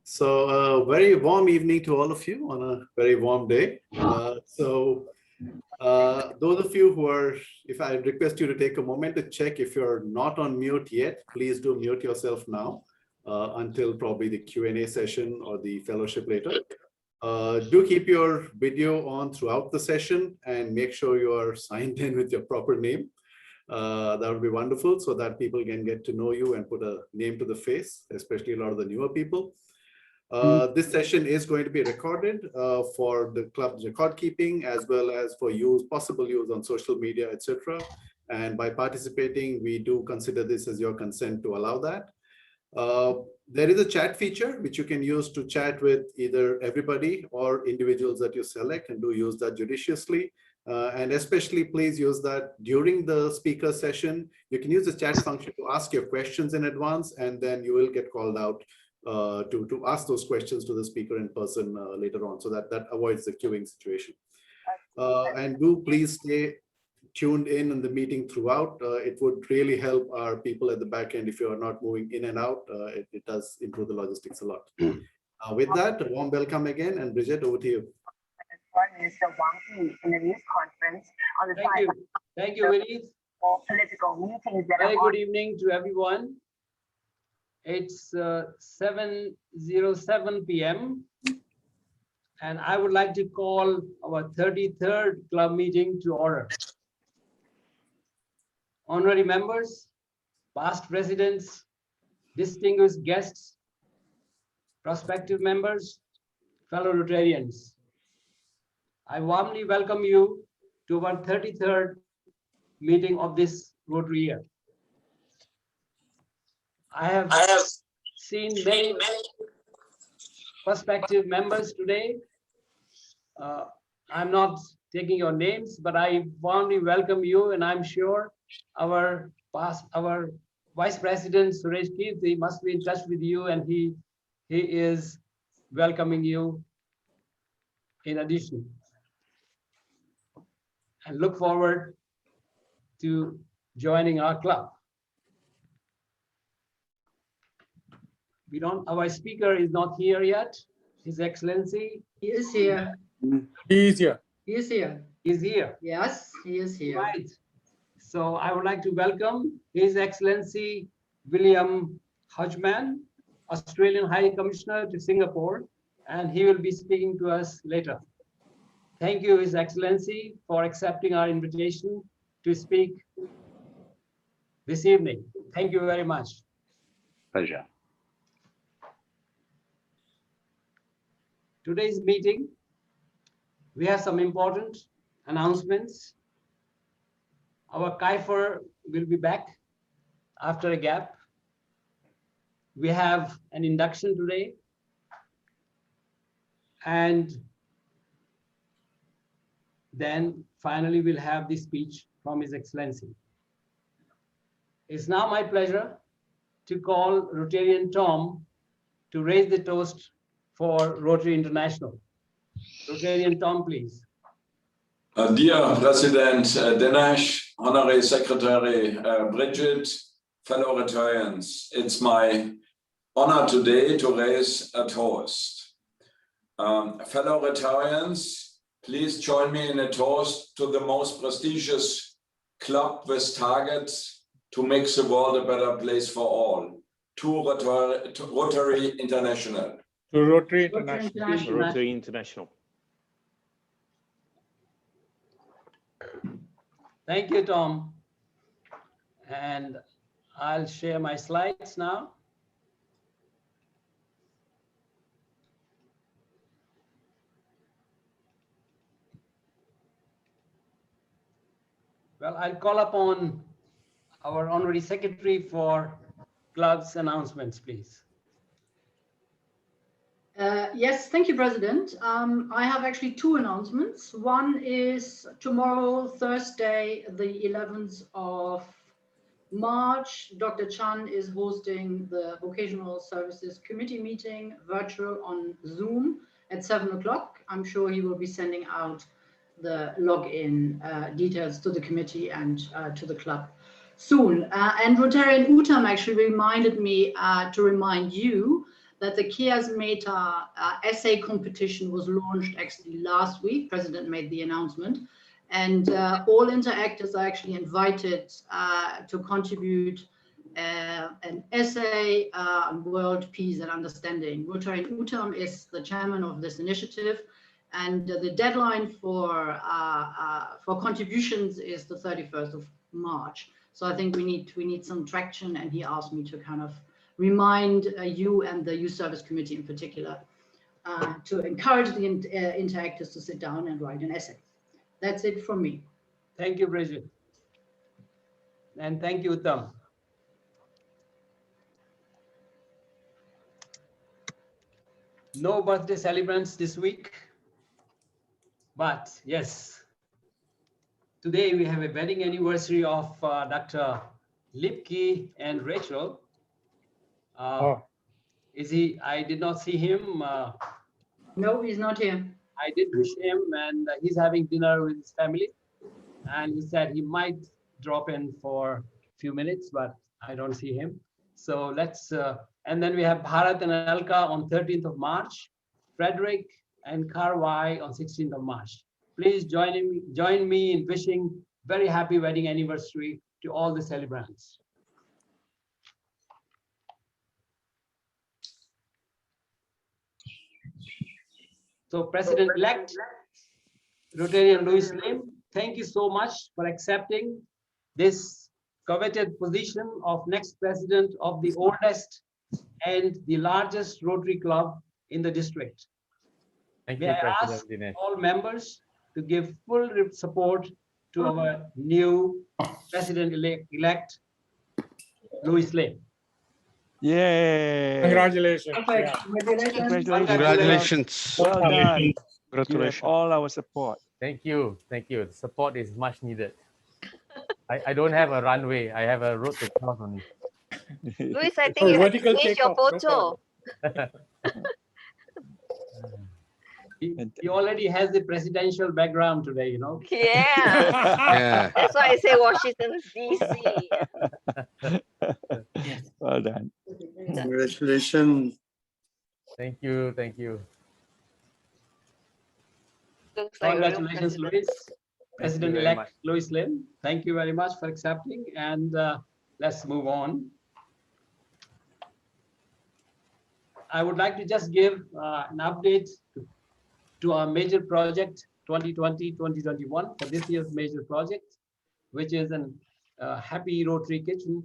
So a very warm evening to all of you on a very warm day. Those of you who are, if I request you to take a moment to check if you're not on mute yet, please do mute yourself now until probably the Q&A session or the fellowship later. Do keep your video on throughout the session and make sure you are signed in with your proper name. That would be wonderful so that people can get to know you and put a name to the face, especially a lot of the newer people. This session is going to be recorded for the club's record keeping as well as for use, possible use on social media, etc. And by participating, we do consider this as your consent to allow that. There is a chat feature which you can use to chat with either everybody or individuals that you select, and do use that judiciously. And especially please use that during the speaker session. You can use the chat function to ask your questions in advance, and then you will get called out to ask those questions to the speaker in person later on, so that avoids the queuing situation. And do please stay tuned in the meeting throughout. It would really help our people at the back end if you are not moving in and out. It does improve the logistics a lot. With that, a warm welcome again, and Bridget, over to you. Foreign Minister Wang Yi in the news conference on the side. Thank you, Willie. For political meetings that Very are good evening to everyone. It's 7:07 p.m. and I would like to call our 33rd club meeting to order. Honorary members, past residents, distinguished guests, prospective members, fellow Rotarians, I warmly welcome you to our 33rd meeting of this Rotary year. I have seen many prospective members today. I'm not taking your names, but I warmly welcome you, and I'm sure our Vice President Suresh Kirti must be in touch with you, and he is welcoming you in addition. And look forward to joining our club. Our speaker is not here yet. His Excellency. He is here. He is here. He is here. Is here. Yes, he is here. Right. So I would like to welcome His Excellency Willam Hodgman, Australian High Commissioner to Singapore, and he will be speaking to us later. Thank you, His Excellency, for accepting our invitation to speak this evening. Thank you very much. Pleasure. Today's meeting, we have some important announcements. Our Kaifer will be back after a gap. We have an induction today, and then finally we'll have the speech from His Excellency. It's now my pleasure to call Rotarian Tom to raise the toast for Rotary International. Rotarian Tom, please. Dear President Dinesh, Honorary Secretary Bridget, fellow Rotarians, it's my honor today to raise a toast. Fellow Rotarians, please join me in a toast to the most prestigious club with targets to make the world a better place for all, to Rotary International. To Rotary International. Rotary International. Thank you, Tom. And I'll share my slides now. Well, I'll call upon our Honorary Secretary for club's announcements, please. Yes, thank you, President. I have actually two announcements. One is tomorrow, Thursday, the 11th of March, Dr. Chan is hosting the Vocational Services Committee meeting virtual on Zoom at 7 o'clock. I'm sure he will be sending out the login details to the committee and to the club soon. And Rotarian Utam actually reminded me to remind you that the Kias Meta essay competition was launched actually last week. President made the announcement, and all interactors are actually invited to contribute an essay on world peace and understanding. Rotarian Uttam is the chairman of this initiative, and the deadline for contributions is the 31st of March. So I think we need some traction, and he asked me to kind of remind you and the Youth Service Committee in particular to encourage the interactors to sit down and write an essay. That's it from me. Thank you, Bridget. And thank you, Uttam. No birthday celebrants this week, but yes, today we have a wedding anniversary of Dr. Lipke and Rachel. Is he? I did not see him. No, he's not here. I did wish him, and he's having dinner with his family. And he said he might drop in for a few minutes, but I don't see him. So let's, and then we have Bharat and Alka on 13th of March, Frederick and Karwai on 16th of March. Please join me in wishing very happy wedding anniversary to all the celebrants. So President-elect Rotarian Louis Lim, thank you so much for accepting this coveted position of next president of the oldest and the largest Rotary Club in the district. Thank May you, I President ask Dinesh. all members to give full support to our new president-elect Louis Lim. Yay! Congratulations. Perfect. Yeah. Congratulations. Congratulations. Well done. You have Congratulations. all our support. Thank you. Thank you. The support is much needed. I don't have a runway. I have a road to cross only. Luis, I think you have to vertical change your takeoff, no photo. He already has the presidential background today, you know. Yeah. Yeah. That's why I say Washington, D.C. Well done. Congratulations. Thank you. Thank you. Looks like a real Congratulations, president. Louis. Thank you very President-elect much. Louis Lim. Thank you very much for accepting, and let's move on. I would like to just give an update to our major project 2020-2021 for this year's major project, which is an Happy Rotary Kitchen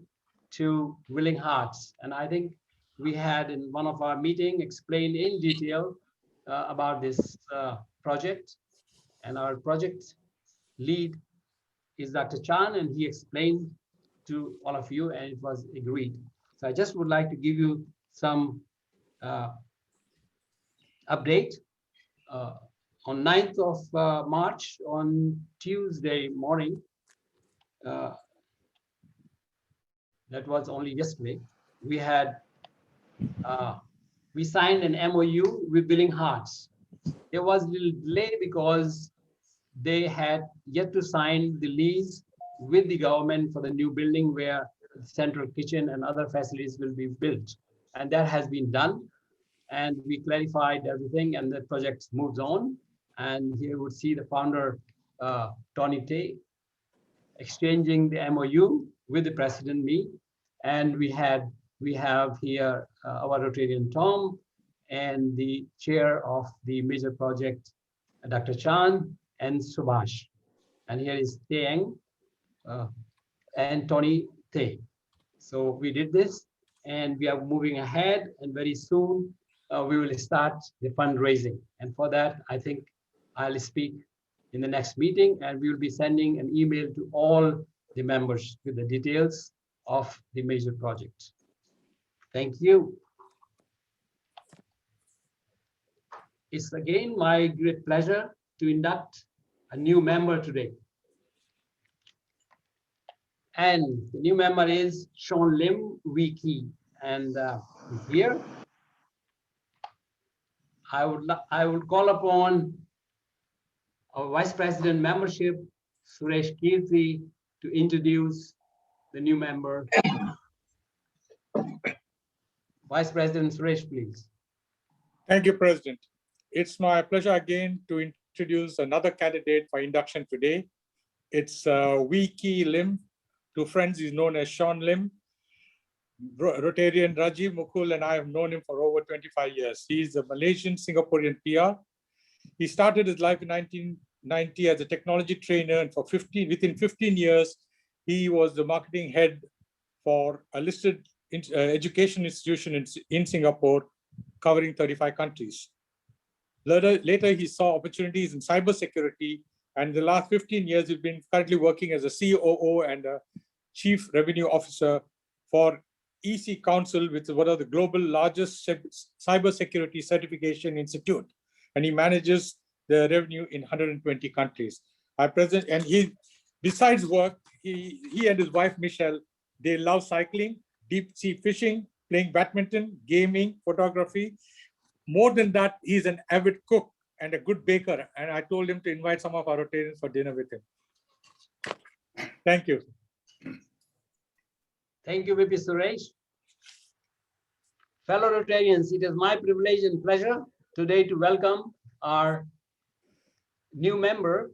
to Willing Hearts. And I think we had in one of our meetings explained in detail about this project, and our project lead is Dr. Chan, and he explained to all of you, and it was agreed. So I just would like to give you some update. On 9th of March, on Tuesday morning, that was only yesterday, we signed an MOU with Willing Hearts. There was a little delay because they had yet to sign the lease with the government for the new building where the central kitchen and other facilities will be built. And that has been done. And we clarified everything, and the project moves on. And here you would see the founder, Tony Tay, exchanging the MOU with the president, me. And we have here our Rotarian Tom and the chair of the major project, Dr. Chan and Subhash. And here is Taeng and Tony Tay. So we did this, and we are moving ahead, and very soon we will start the fundraising. And for that, I think I'll speak in the next meeting, and we will be sending an email to all the members with the details of the major project. Thank you. It's again my great pleasure to induct a new member today. And the new member is Sean Lim Wiki, and he's here. I would call upon our Vice President membership, Suresh Kirti, to introduce the new member. Vice President Suresh, please. Thank you, President. It's my pleasure again to introduce another candidate for induction today. It's Wee Kee Lim. To friends, he's known as Sean Lim. Rotarian Rajiv Mukul and I have known him for over 25 years. He's a Malaysian Singaporean PR. He started his life in 1990 as a technology trainer, and within 15 years, he was the marketing head for a listed education institution in Singapore, covering 35 countries. Later, he saw opportunities in cybersecurity, and in the last 15 years, he's been currently working as a COO and a Chief Revenue Officer for EC Council, which is one of the global largest cybersecurity certification institute, and he manages the revenue in 120 countries. And he, besides work, he and his wife Michelle, they love cycling, deep sea fishing, playing badminton, gaming, photography. More than that, he's an avid cook and a good baker. And I told him to invite some of our Rotarians for dinner with him. Thank you. Thank you, VP Suresh. Fellow Rotarians, it is my privilege and pleasure today to welcome our new member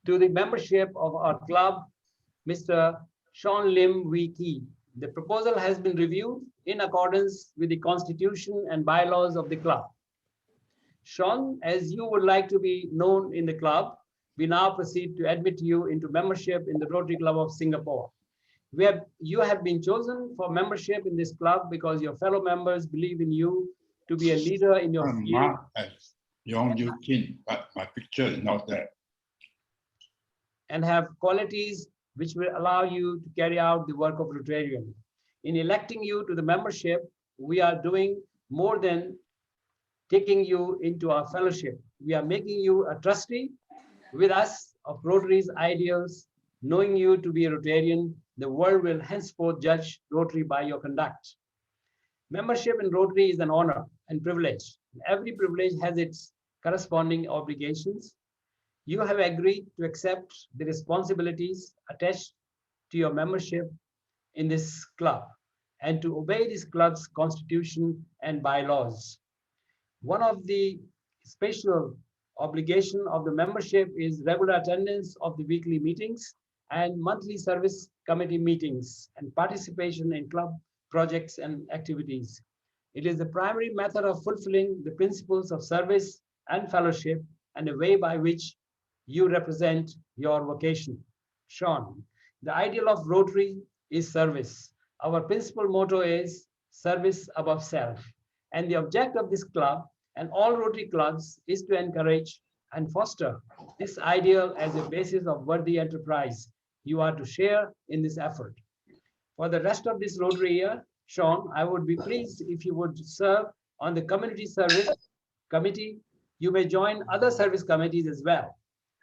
to the membership of our club, Mr. Sean Lim Wee Kee. The proposal has been reviewed in accordance with the constitution and bylaws of the club. Sean, as you would like to be known in the club, we now proceed to admit you into membership in the Rotary Club of Singapore. You have been chosen for membership in this club because your fellow members believe in you to be a leader in your field. But my picture is not there. And have qualities which will allow you to carry out the work of Rotarian. In electing you to the membership, we are doing more than taking you into our fellowship. We are making you a trustee with us of Rotary's ideals. Knowing you to be a Rotarian, the world will henceforth judge Rotary by your conduct. Membership in Rotary is an honor and privilege. Every privilege has its corresponding obligations. You have agreed to accept the responsibilities attached to your membership in this club and to obey this club's constitution and bylaws. One of the special obligation of the membership is regular attendance of the weekly meetings and monthly service committee meetings and participation in club projects and activities. It is the primary method of fulfilling the principles of service and fellowship and a way by which you represent your vocation. Sean, the ideal of Rotary is service. Our principal motto is service above self. And the object of this club and all Rotary clubs is to encourage and foster this ideal as a basis of worthy enterprise you are to share in this effort. For the rest of this Rotary year, Sean, I would be pleased if you would serve on the Community Service Committee. You may join other service committees as well.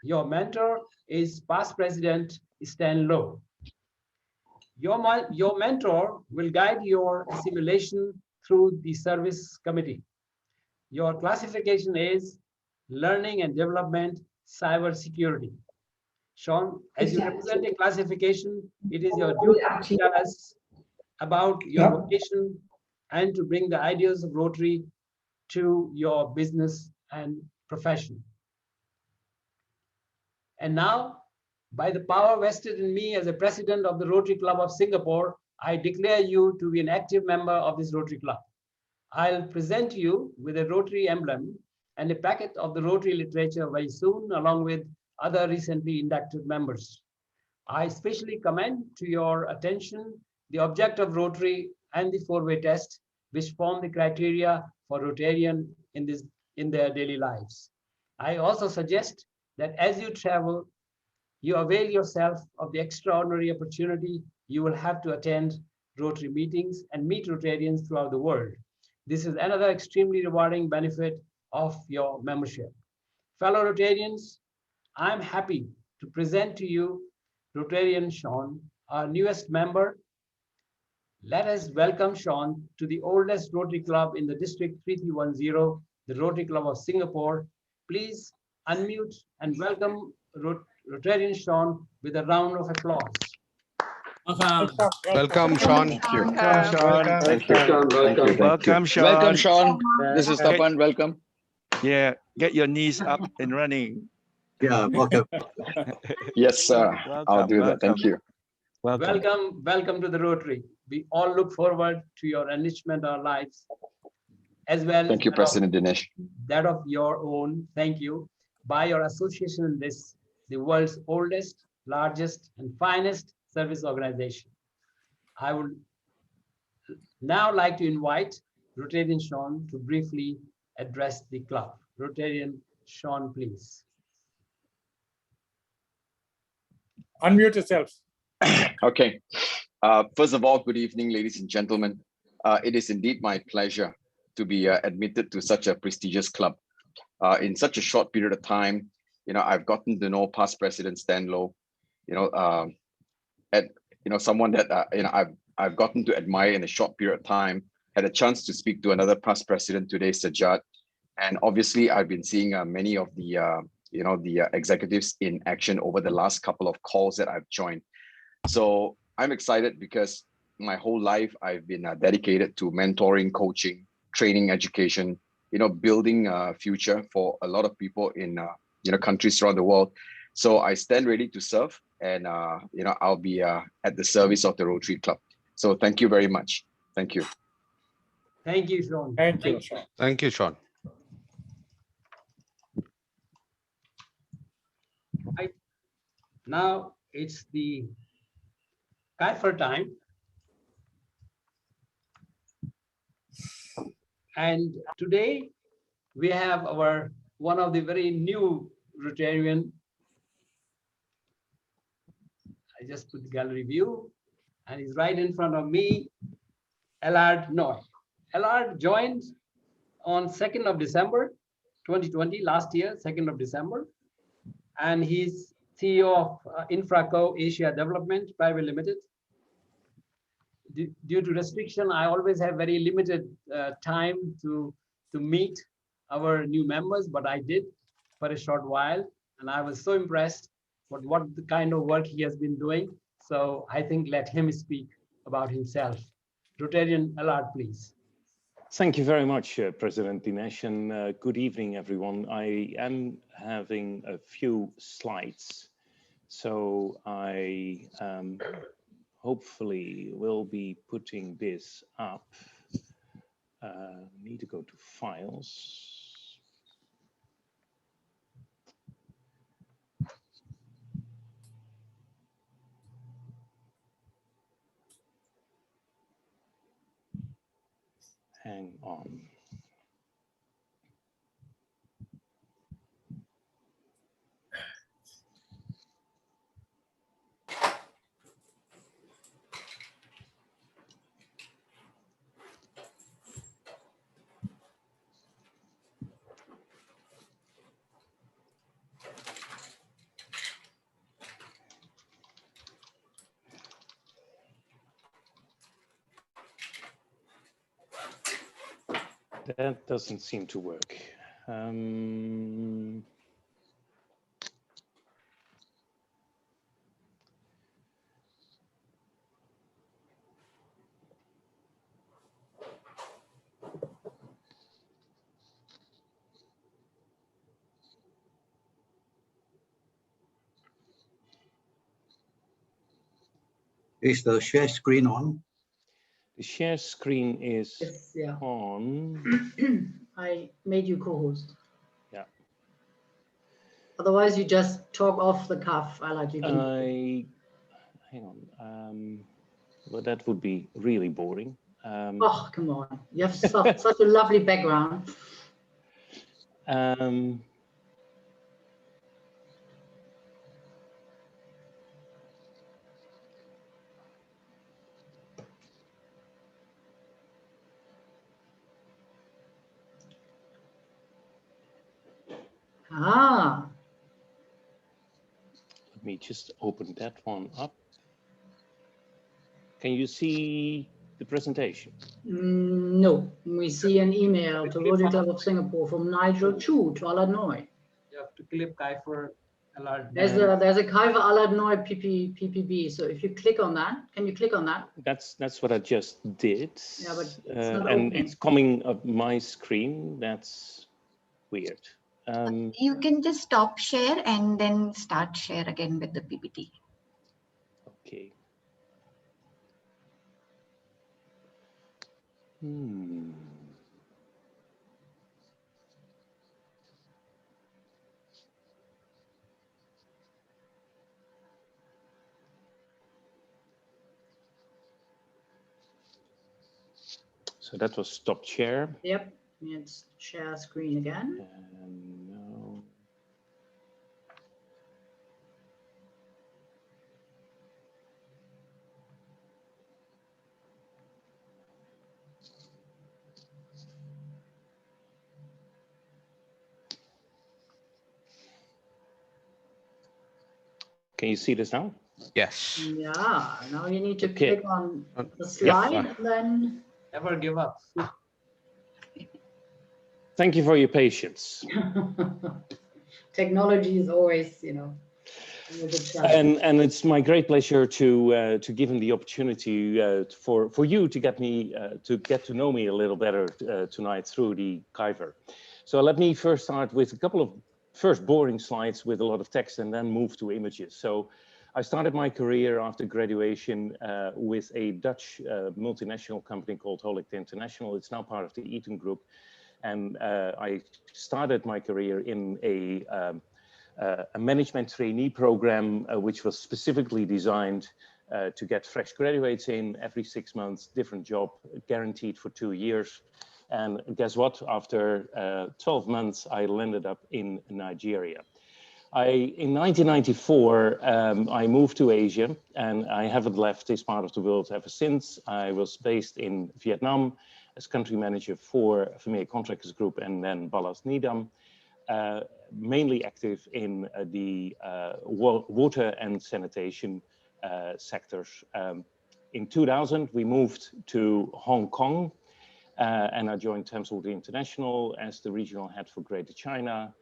Your mentor is past President Stan Lowe. Your mentor will guide your assimilation through the service committee. Your classification is Learning and Development Cyber Security. Sean, as you represent a classification, it is your duty to tell us about your vocation and to bring the ideas of Rotary to your business and profession. And now, by the power vested in me as a president of the Rotary Club of Singapore, I declare you to be an active member of this Rotary Club. I'll present you with a Rotary emblem and a packet of the Rotary literature very soon, along with other recently inducted members. I especially commend to your attention the object of Rotary and the four-way test, which form the criteria for Rotarian in their daily lives. I also suggest that as you travel, you avail yourself of the extraordinary opportunity you will have to attend Rotary meetings and meet Rotarians throughout the world. This is another extremely rewarding benefit of your membership. Fellow Rotarians, I'm happy to present to you Rotarian Sean, our newest member. Let us welcome Sean to the oldest Rotary Club in the District 3310, the Rotary Club of Singapore. Please unmute and welcome Rotarian Sean with a round of applause. Welcome, Sean. Thank you. Sean. Thank you. Welcome, Sean. Welcome, Sean. This is Tapan. Welcome. Yeah, get your knees up and running. Yeah, welcome. Yes, sir. I'll do that. Thank you. Welcome to the Rotary. We all look forward to your enrichment of our lives, as well Thank you, President Dinesh. that of your own. Thank you. By your association in this, the world's oldest, largest, and finest service organization. I would now like to invite Rotarian Sean to briefly address the club. Rotarian Sean, please. Unmute yourself. Okay. First of all, good evening, ladies and gentlemen. It is indeed my pleasure to be admitted to such a prestigious club. In such a short period of time, I've gotten to know past President Stan Low, someone that I've gotten to admire in a short period of time. Had a chance to speak to another past president today, Sajjad, and obviously I've been seeing many of the executives in action over the last couple of calls that I've joined. So I'm excited because my whole life I've been dedicated to mentoring, coaching, training, education, building a future for a lot of people in countries around the world. So I stand ready to serve, and I'll be at the service of the Rotary Club. So thank you very much. Thank you. Thank you, Sean. Thank you, Sean. Thank you, Sean. Right. Now it's the Kaifer time. And today we have one of the very new Rotarian. I just put the gallery view, and he's right in front of me, Allard Noy. Allard joined on 2nd of December, 2020, last year, 2nd of December. And he's CEO of Infraco Asia Development Private Limited. Due to restriction, I always have very limited time to meet our new members, but I did for a short while. And I was so impressed with what the kind of work he has been doing. So I think let him speak about himself. Rotarian Allard, please. Thank you very much, President Dinesh, and good evening, everyone. I am having a few slides, so I hopefully will be putting this up. Need to go to Files. Hang on. That doesn't seem to work. Is the share screen on? The share screen is Yes, yeah. on. I made you co-host. Yeah. Otherwise, you just talk off the cuff. I like you. Hang on. Well, that would be really boring. Oh, come on. You have such a lovely background. Ah. Let me just open that one up. Can you see the presentation? No, we see an email to Rotary Club of Singapore from Nigel Chu to Allard Noy. You have to click Kaifer There's a Kaiwa Alad Noi PPB. So if you click on that, can you click on that? That's what I just did. Yeah, but and it's coming up my screen. That's weird. You can just stop share and then start share again with the PPT. Okay. So that was stop share. Yep, let's share screen again. And now. Can you see this now? Yes. Yeah, now you need to Okay. click on the slide and then. Never give up. Thank you for your patience. Technology is always, with the challenge. And it's my great pleasure to give him the opportunity for you to get to know me a little better tonight through the Kaiwa. So let me first start with a couple of first boring slides with a lot of text and then move to images. So I started my career after graduation with a Dutch multinational company called Hobart International. It's now part of the Eaton Group. And I started my career in a management trainee program, which was specifically designed to get fresh graduates in every 6 months, different job, guaranteed for 2 years. And guess what? After 12 months, I landed up in Nigeria. In 1994, I moved to Asia, and I haven't left this part of the world ever since. I was based in Vietnam as country manager for Vermeer Contractors Group and then Ballas Nidam, mainly active in the water and sanitation sectors. In 2000, we moved to Hong Kong, and I joined Thames Water International as the regional head for Greater China.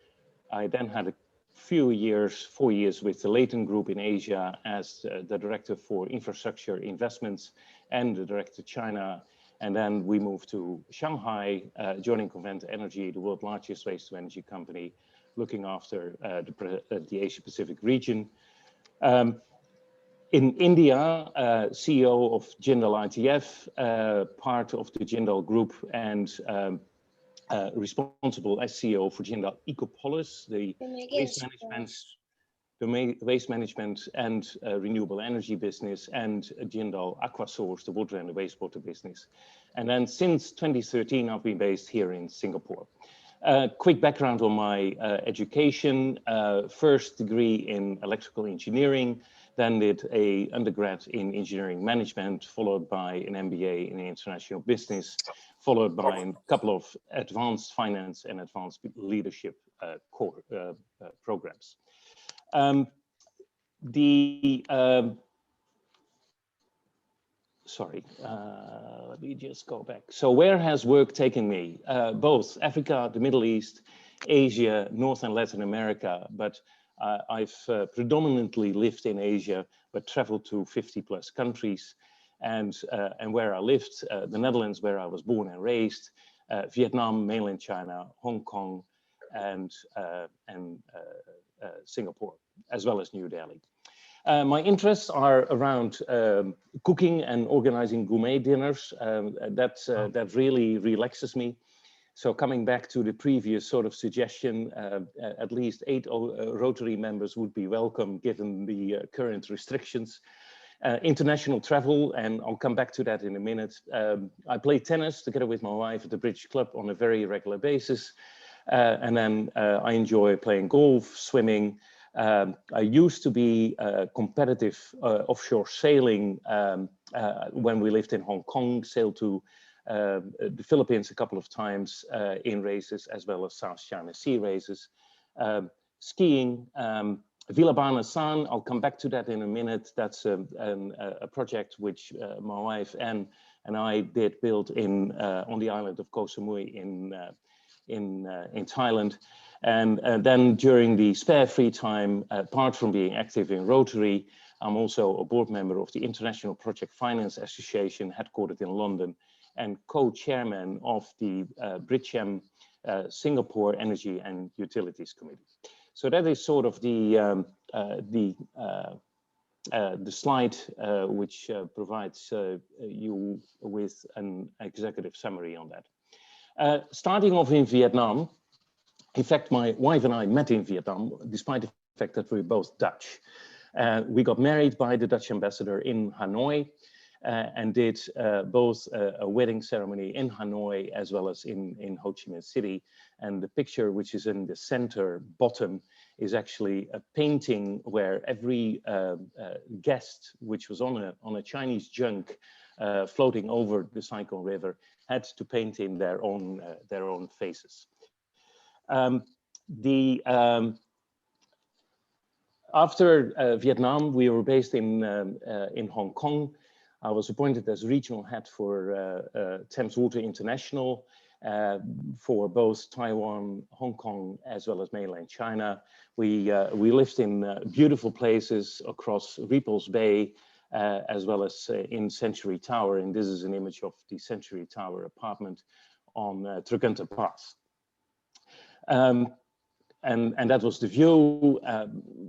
I then had a few years, 4 years with the Leighton Group in Asia as the director for infrastructure investments and the director China. And then we moved to Shanghai, joining Convent Energy, the world's largest waste to energy company, looking after the Asia Pacific region. In India, CEO of Jindal ITF, part of the Jindal Group, and responsible as CEO for Jindal Ecopolis, the waste management and renewable energy business, and Jindal Aquasource, the water and the wastewater business. And then since 2013, I've been based here in Singapore. Quick background on my education: first degree in electrical engineering, then did an undergrad in engineering management, followed by an MBA in international business, followed by a couple of advanced finance and advanced leadership core programs. Let me just go back. So where has work taken me? Both Africa, the Middle East, Asia, North and Latin America, but I've predominantly lived in Asia, but traveled to 50+ countries. And where I lived, the Netherlands, where I was born and raised, Vietnam, mainland China, Hong Kong, and Singapore, as well as New Delhi. My interests are around cooking and organizing gourmet dinners. That really relaxes me. So coming back to the previous sort of suggestion, at least 8 Rotary members would be welcome given the current restrictions. International travel, and I'll come back to that in a minute. I play tennis together with my wife at the British Club on a very regular basis. And then I enjoy playing golf, swimming. I used to be competitive offshore sailing when we lived in Hong Kong, sailed to the Philippines a couple of times in races, as well as South China Sea races. Skiing, Villabana San, I'll come back to that in a minute. That's a project which my wife and I did build on the island of Koh Samui in Thailand. And then during the spare free time, apart from being active in Rotary, I'm also a board member of the International Project Finance Association, headquartered in London, and co-chairman of the BRICEM Singapore Energy and Utilities Committee. So that is sort of the slide which provides you with an executive summary on that. Starting off in Vietnam, in fact, my wife and I met in Vietnam, despite the fact that we're both Dutch. We got married by the Dutch ambassador in Hanoi and did both a wedding ceremony in Hanoi as well as in Ho Chi Minh City. And the picture, which is in the center bottom, is actually a painting where every guest, which was on a Chinese junk floating over the Saigon River, had to paint in their own faces. After Vietnam, we were based in Hong Kong. I was appointed as regional head for Thames Water International for both Taiwan, Hong Kong, as well as mainland China. We lived in beautiful places across Repulse Bay, as well as in Century Tower. And this is an image of the Century Tower apartment on Tregunta Pass. And that was the view.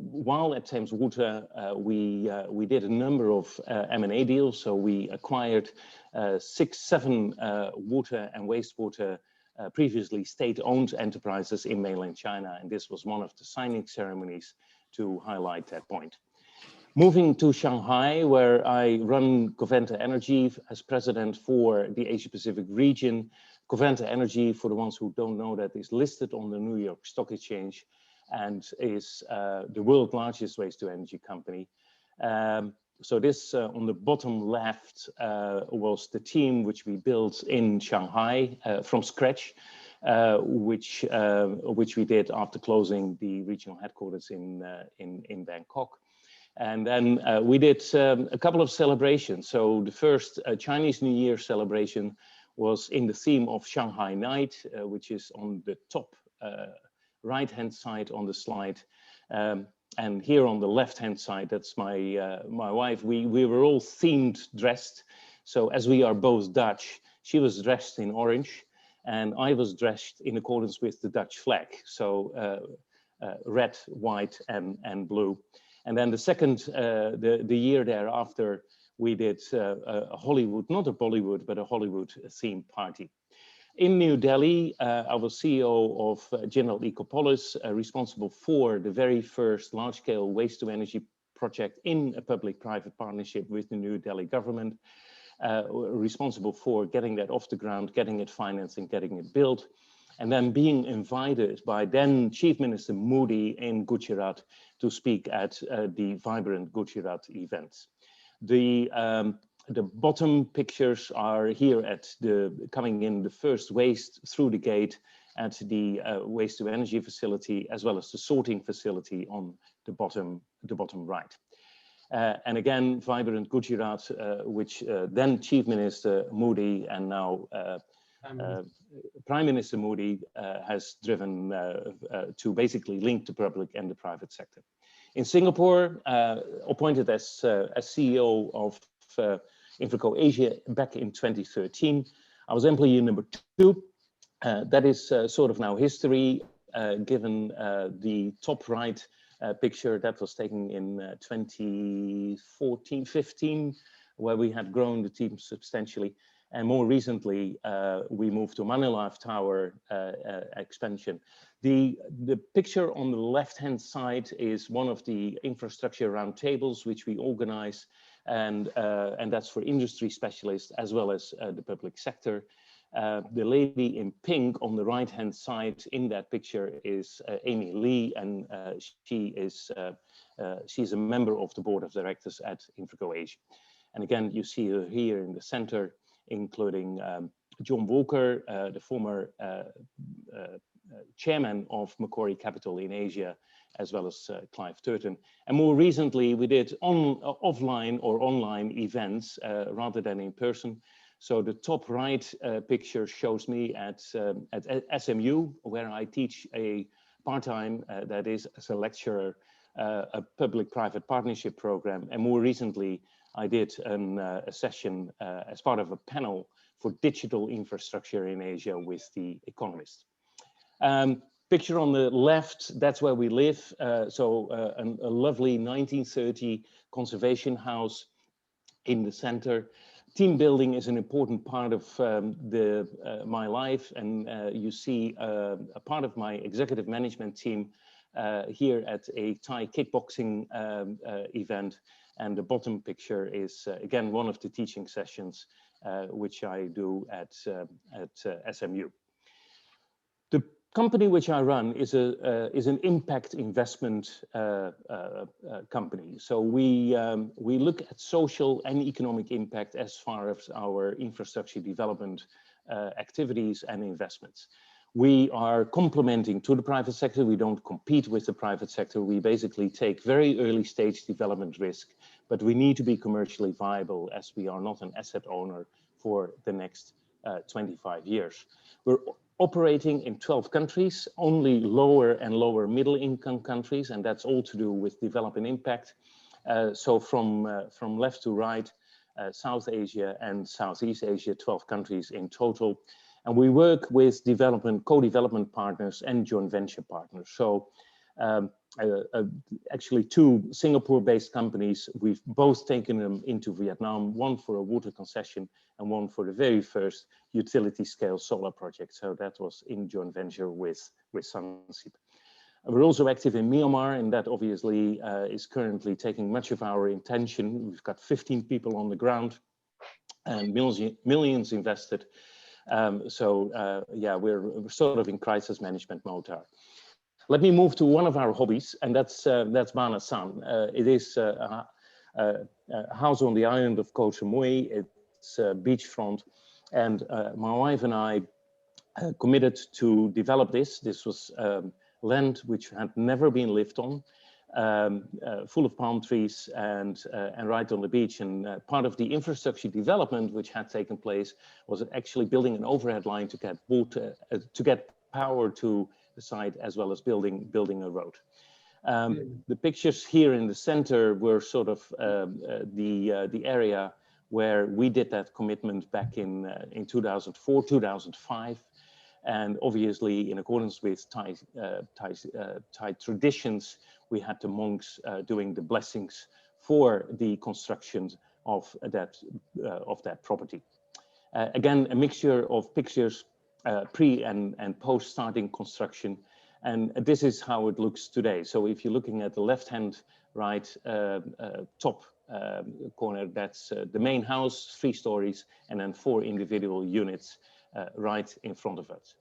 While at Thames Water, we did a number of M&A deals. So we acquired 7 water and wastewater previously state-owned enterprises in mainland China. And this was one of the signing ceremonies to highlight that point. Moving to Shanghai, where I run Covanta Energy as president for the Asia Pacific region. Covanta Energy, for the ones who don't know that, is listed on the New York Stock Exchange and is the world's largest waste-to-energy company. So this on the bottom left was the team which we built in Shanghai from scratch, which we did after closing the regional headquarters in Bangkok. And then we did a couple of celebrations. So the first Chinese New Year celebration was in the theme of Shanghai Night, which is on the top right-hand side on the slide. And here on the left-hand side, that's my wife. We were all themed dressed. So as we are both Dutch, she was dressed in orange and I was dressed in accordance with the Dutch flag. So red, white, and blue. And then the second, the year thereafter, we did a Hollywood, not a Bollywood, but a Hollywood themed party. In New Delhi, I was CEO of General Ecopolis, responsible for the very first large-scale waste-to-energy project in a public-private partnership with the New Delhi government, responsible for getting that off the ground, getting it financed and getting it built. And then being invited by then Chief Minister Modi in Gujarat to speak at the Vibrant Gujarat events. The bottom pictures are here at coming in the first waste through the gate at the waste to energy facility, as well as the sorting facility on the bottom right. And again, Vibrant Gujarat, which then Chief Minister Modi and now Prime Minister Modi has driven to basically link the public and the private sector. In Singapore, appointed as CEO of Infraco Asia back in 2013. I was employee number 2. That is sort of now history, given the top right picture that was taken in 2014-15, where we had grown the team substantially. And more recently, we moved to Manulife Tower expansion. The picture on the left-hand side is one of the infrastructure roundtables which we organize, and that's for industry specialists as well as the public sector. The lady in pink on the right-hand side in that picture is Amy Lee, and she's a member of the board of directors at Infraco Asia. And again, you see her here in the center, including John Walker, the former chairman of Macquarie Capital in Asia, as well as Clive Turton. And more recently, we did offline or online events rather than in person. So the top right picture shows me at SMU, where I teach a part-time, that is as a lecturer, a public-private partnership program. And more recently, I did a session as part of a panel for digital infrastructure in Asia with The Economist. Picture on the left, that's where we live. A lovely 1930 conservation house in the center. Team building is an important part of my life, and you see a part of my executive management team here at a Thai kickboxing event. And the bottom picture is again one of the teaching sessions which I do at SMU. The company which I run is an impact investment company. So we look at social and economic impact as far as our infrastructure development activities and investments. We are complementing to the private sector. We don't compete with the private sector. We basically take very early stage development risk, but we need to be commercially viable as we are not an asset owner for the next 25 years. We're operating in 12 countries, only lower and lower middle income countries, and that's all to do with development impact. So from left to right, South Asia and Southeast Asia, 12 countries in total. And we work with development, co-development partners and joint venture partners. So actually 2 Singapore-based companies, we've both taken them into Vietnam, one for a water concession and one for the very first utility scale solar project. So that was in joint venture with Sunseap. We're also active in Myanmar, and that obviously is currently taking much of our attention. We've got 15 people on the ground and millions invested. Yeah, we're sort of in crisis management mode. Let me move to one of our hobbies, and that's Banasan. It is a house on the island of Koh Samui. It's beachfront, and my wife and I committed to develop this. This was land which had never been lived on, full of palm trees and right on the beach. And part of the infrastructure development which had taken place was actually building an overhead line to get water, to get power to the site, as well as building a road. The pictures here in the center were sort of the area where we did that commitment back in 2004, 2005. And obviously, in accordance with Thai traditions, we had the monks doing the blessings for the construction of that property. Again, a mixture of pictures pre and post starting construction, and this is how it looks today. So if you're looking at the left-hand right top corner, that's the main house, 3 stories, and then 4 individual units right in front of us.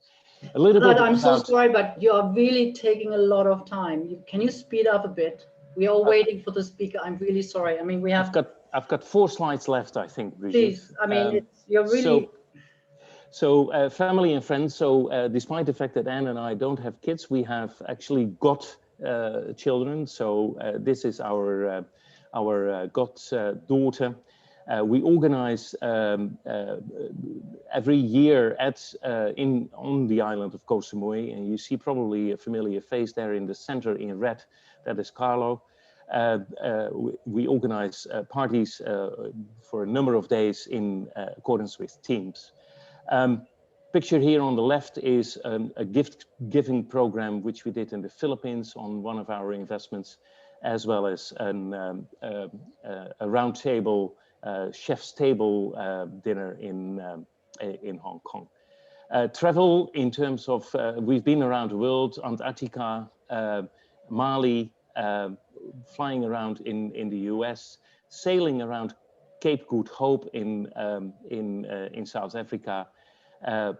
A little bit. I'm so sorry, but you are really taking a lot of time. Can you speed up a bit? We are waiting for the speaker. I'm really sorry. I mean, we have. I've got 4 slides left, I think, Brigitte. Please, I mean, you're really. So family and friends. So despite the fact that Anne and I don't have kids, we have actually got children. So this is our goddaughter. We organize every year on the island of Koh Samui, and you see probably a familiar face there in the center in red. That is Carlo. We organize parties for a number of days in accordance with themes. Picture here on the left is a gift giving program which we did in the Philippines on one of our investments, as well as a round table chef's table dinner in Hong Kong. Travel in terms of, we've been around the world, Antarctica, Mali, flying around in the US, sailing around Cape Good Hope in South Africa,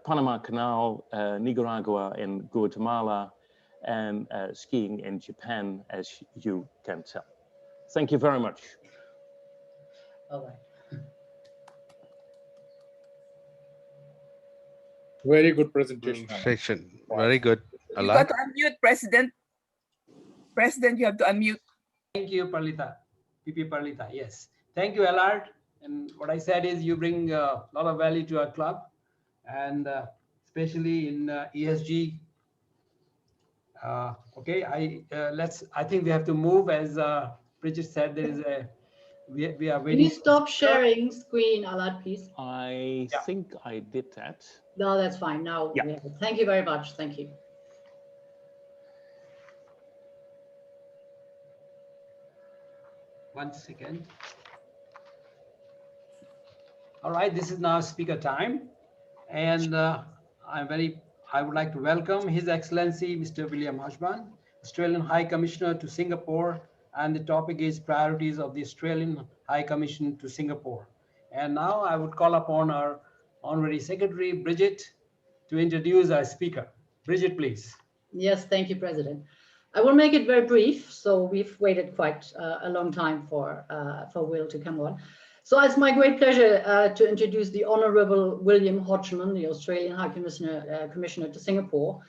Panama Canal, Nicaragua and Guatemala, and skiing in Japan, as you can tell. Thank you very much. All right. Very good presentation. Very good. You got to unmute, President. President, you have to unmute. Thank you, Parlita. PP Parlita, yes. Thank you, Allard. And what I said is you bring a lot of value to our club, and especially in ESG. Okay, I think we have to move, as Bridget said. There is a we are Can waiting. you stop sharing screen, Alad, please? I think I did that. No, that's fine. Now, Yeah. Thank you very much. Thank you. One second. All right, this is now speaker time, and I would like to welcome His Excellency Mr. Willam Hodgman, Australian High Commissioner to Singapore, and the topic is priorities of the Australian High Commission to Singapore. And now I would call upon our Honorary Secretary, Bridget, to introduce our speaker. Bridget, please. Yes, thank you, President. I will make it very brief. So we've waited quite a long time for Will to come on. So it's my great pleasure to introduce the Honorable Willam Hodgman, the Australian High Commissioner to Singapore.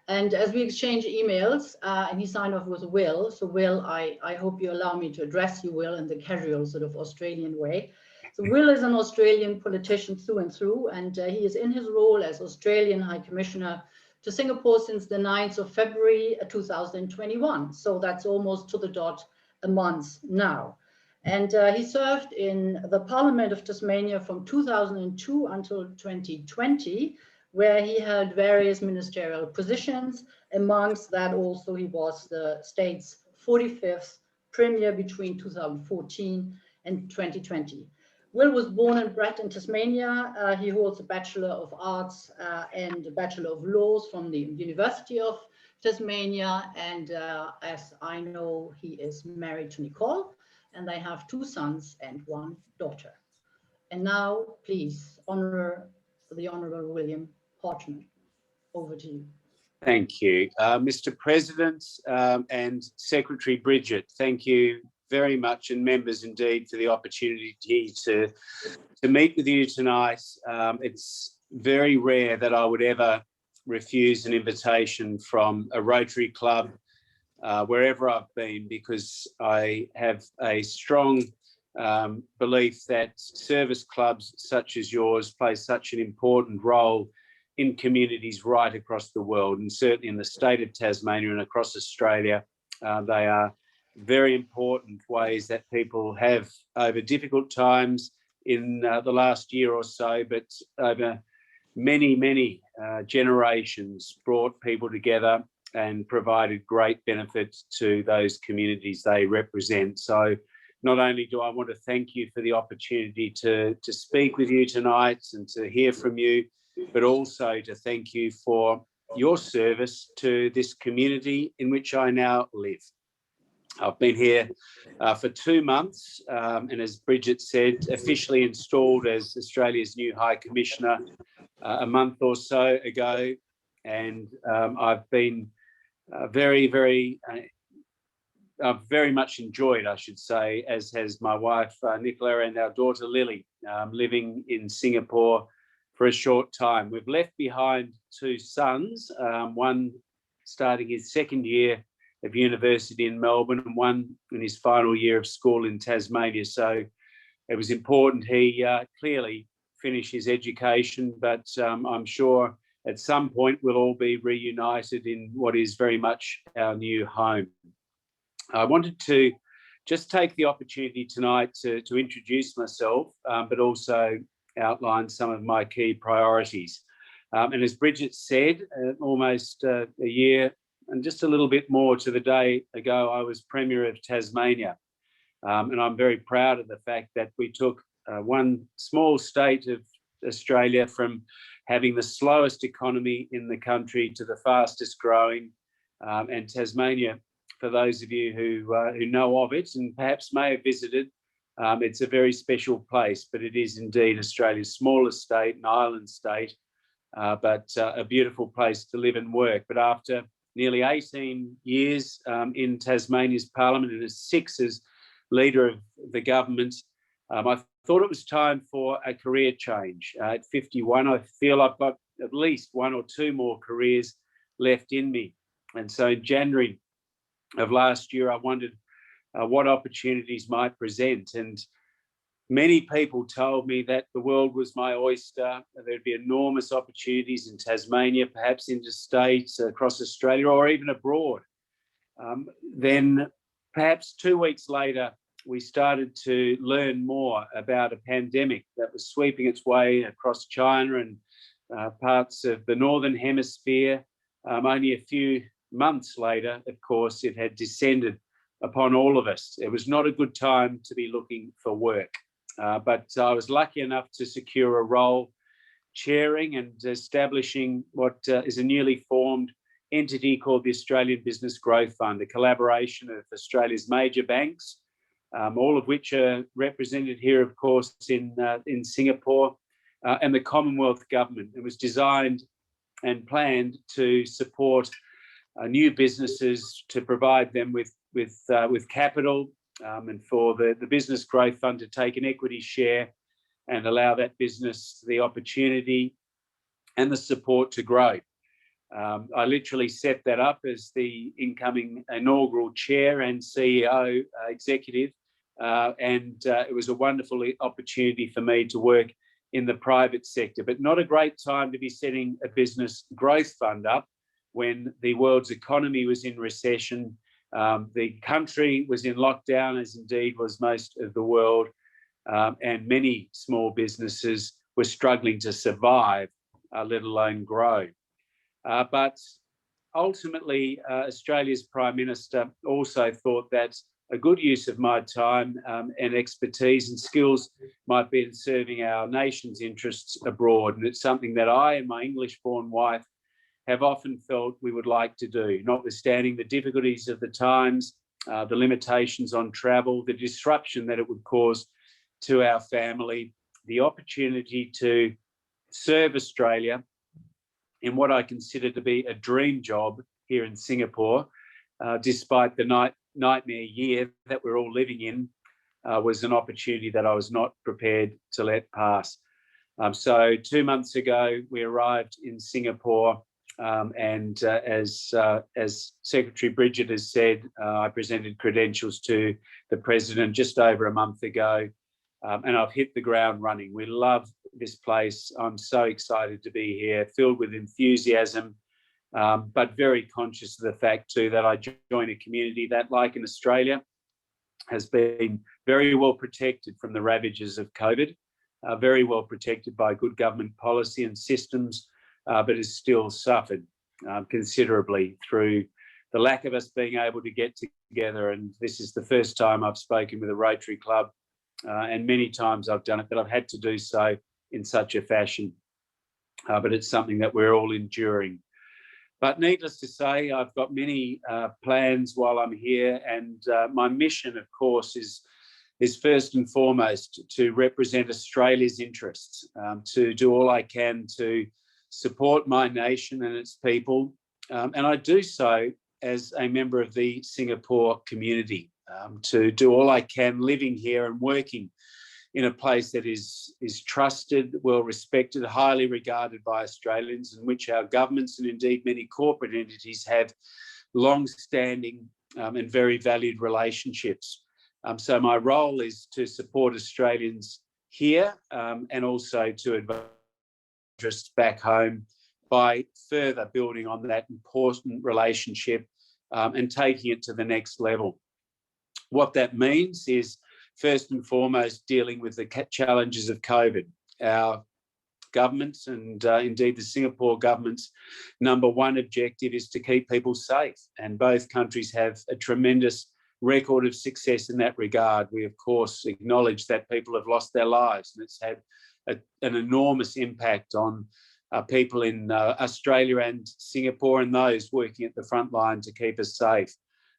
And as we exchange emails, and he signed off with Will. So Will, I hope you allow me to address you, Will, in the casual sort of Australian way. So Will is an Australian politician through and through, and he is in his role as Australian High Commissioner to Singapore since the 9th of February 2021. So that's almost to the dot a month now. And he served in the Parliament of Tasmania from 2002 until 2020, where he held various ministerial positions. Amongst that also he was the state's 45th Premier between 2014 and 2020. Will was born and bred in Tasmania. He holds a Bachelor of Arts and a Bachelor of Laws from the University of Tasmania. And as I know, he is married to Nicole, and they have 2 sons and 1 daughter. And now, please, the Honourable Willam Hodgman. Over to you. Thank you. Mr. President and Secretary Bridget, thank you very much, and members indeed, for the opportunity to meet with you tonight. It's very rare that I would ever refuse an invitation from a Rotary Club wherever I've been, because I have a strong belief that service clubs such as yours play such an important role in communities right across the world, and certainly in the state of Tasmania and across Australia. They are very important ways that people have, over difficult times in the last year or so, but over many generations, brought people together and provided great benefits to those communities they represent. So not only do I want to thank you for the opportunity to speak with you tonight and to hear from you, but also to thank you for your service to this community in which I now live. I've been here for 2 months, and as Bridget said, officially installed as Australia's new High Commissioner a month or so ago. And I've been I've very much enjoyed, I should say, as has my wife, Nicola, and our daughter, Lily, living in Singapore for a short time. We've left behind 2 sons, one starting his 2nd year of university in Melbourne and one in his final year of school in Tasmania. So it was important he clearly finish his education, but I'm sure at some point we'll all be reunited in what is very much our new home. I wanted to just take the opportunity tonight to introduce myself, but also outline some of my key priorities. And as Bridget said, almost a year and just a little bit more to the day ago, I was Premier of Tasmania. And I'm very proud of the fact that we took one small state of Australia from having the slowest economy in the country to the fastest growing. And Tasmania, for those of you who know of it and perhaps may have visited, it's a very special place, but it is indeed Australia's smallest state, an island state, but a beautiful place to live and work. But after nearly 18 years in Tasmania's Parliament and as 6 as leader of the government, I thought it was time for a career change. At 51, I feel I've got at least 1 or 2 more careers left in me. And so in January of last year, I wondered what opportunities might present. And Many people told me that the world was my oyster. There'd be enormous opportunities in Tasmania, perhaps interstate, across Australia, or even abroad. Then perhaps 2 weeks later, we started to learn more about a pandemic that was sweeping its way across China and parts of the Northern Hemisphere. Only a few months later, of course, it had descended upon all of us. It was not a good time to be looking for work, but I was lucky enough to secure a role chairing and establishing what is a newly formed entity called the Australian Business Growth Fund, a collaboration of Australia's major banks, all of which are represented here, of course, in Singapore, and the Commonwealth Government. It was designed and planned to support new businesses, to provide them with capital, and for the Business Growth Fund to take an equity share and allow that business the opportunity and the support to grow. I literally set that up as the incoming inaugural chair and CEO executive, and it was a wonderful opportunity for me to work in the private sector, but not a great time to be setting a business growth fund up when the world's economy was in recession. The country was in lockdown, as indeed was most of the world, and many small businesses were struggling to survive, let alone grow. But ultimately, Australia's Prime Minister also thought that a good use of my time and expertise and skills might be in serving our nation's interests abroad. And it's something that I and my English-born wife have often felt we would like to do, notwithstanding the difficulties of the times, the limitations on travel, the disruption that it would cause to our family, the opportunity to serve Australia in what I consider to be a dream job here in Singapore, despite the nightmare year that we're all living in, was an opportunity that I was not prepared to let pass. So 2 months ago, we arrived in Singapore, and as Secretary Bridget has said, I presented credentials to the President just over a month ago, and I've hit the ground running. We love this place. I'm so excited to be here, filled with enthusiasm, but very conscious of the fact too that I join a community that, like in Australia, has been very well protected from the ravages of COVID, very well protected by good government policy and systems, but has still suffered considerably through the lack of us being able to get together. And this is the first time I've spoken with a Rotary Club, and many times I've done it, but I've had to do so in such a fashion. But it's something that we're all enduring. But needless to say, I've got many plans while I'm here, and my mission, of course, is first and foremost to represent Australia's interests, to do all I can to support my nation and its people, and I do so as a member of the Singapore community, to do all I can living here and working in a place that is trusted, well respected, highly regarded by Australians, in which our governments and indeed many corporate entities have long-standing and very valued relationships. So my role is to support Australians here, and also to advance interests back home by further building on that important relationship and taking it to the next level. What that means is, first and foremost, dealing with the challenges of COVID. Our governments and indeed the Singapore government's #1 objective is to keep people safe. And both countries have a tremendous record of success in that regard. We, of course, acknowledge that people have lost their lives, and it's had an enormous impact on people in Australia and Singapore and those working at the front line to keep us safe.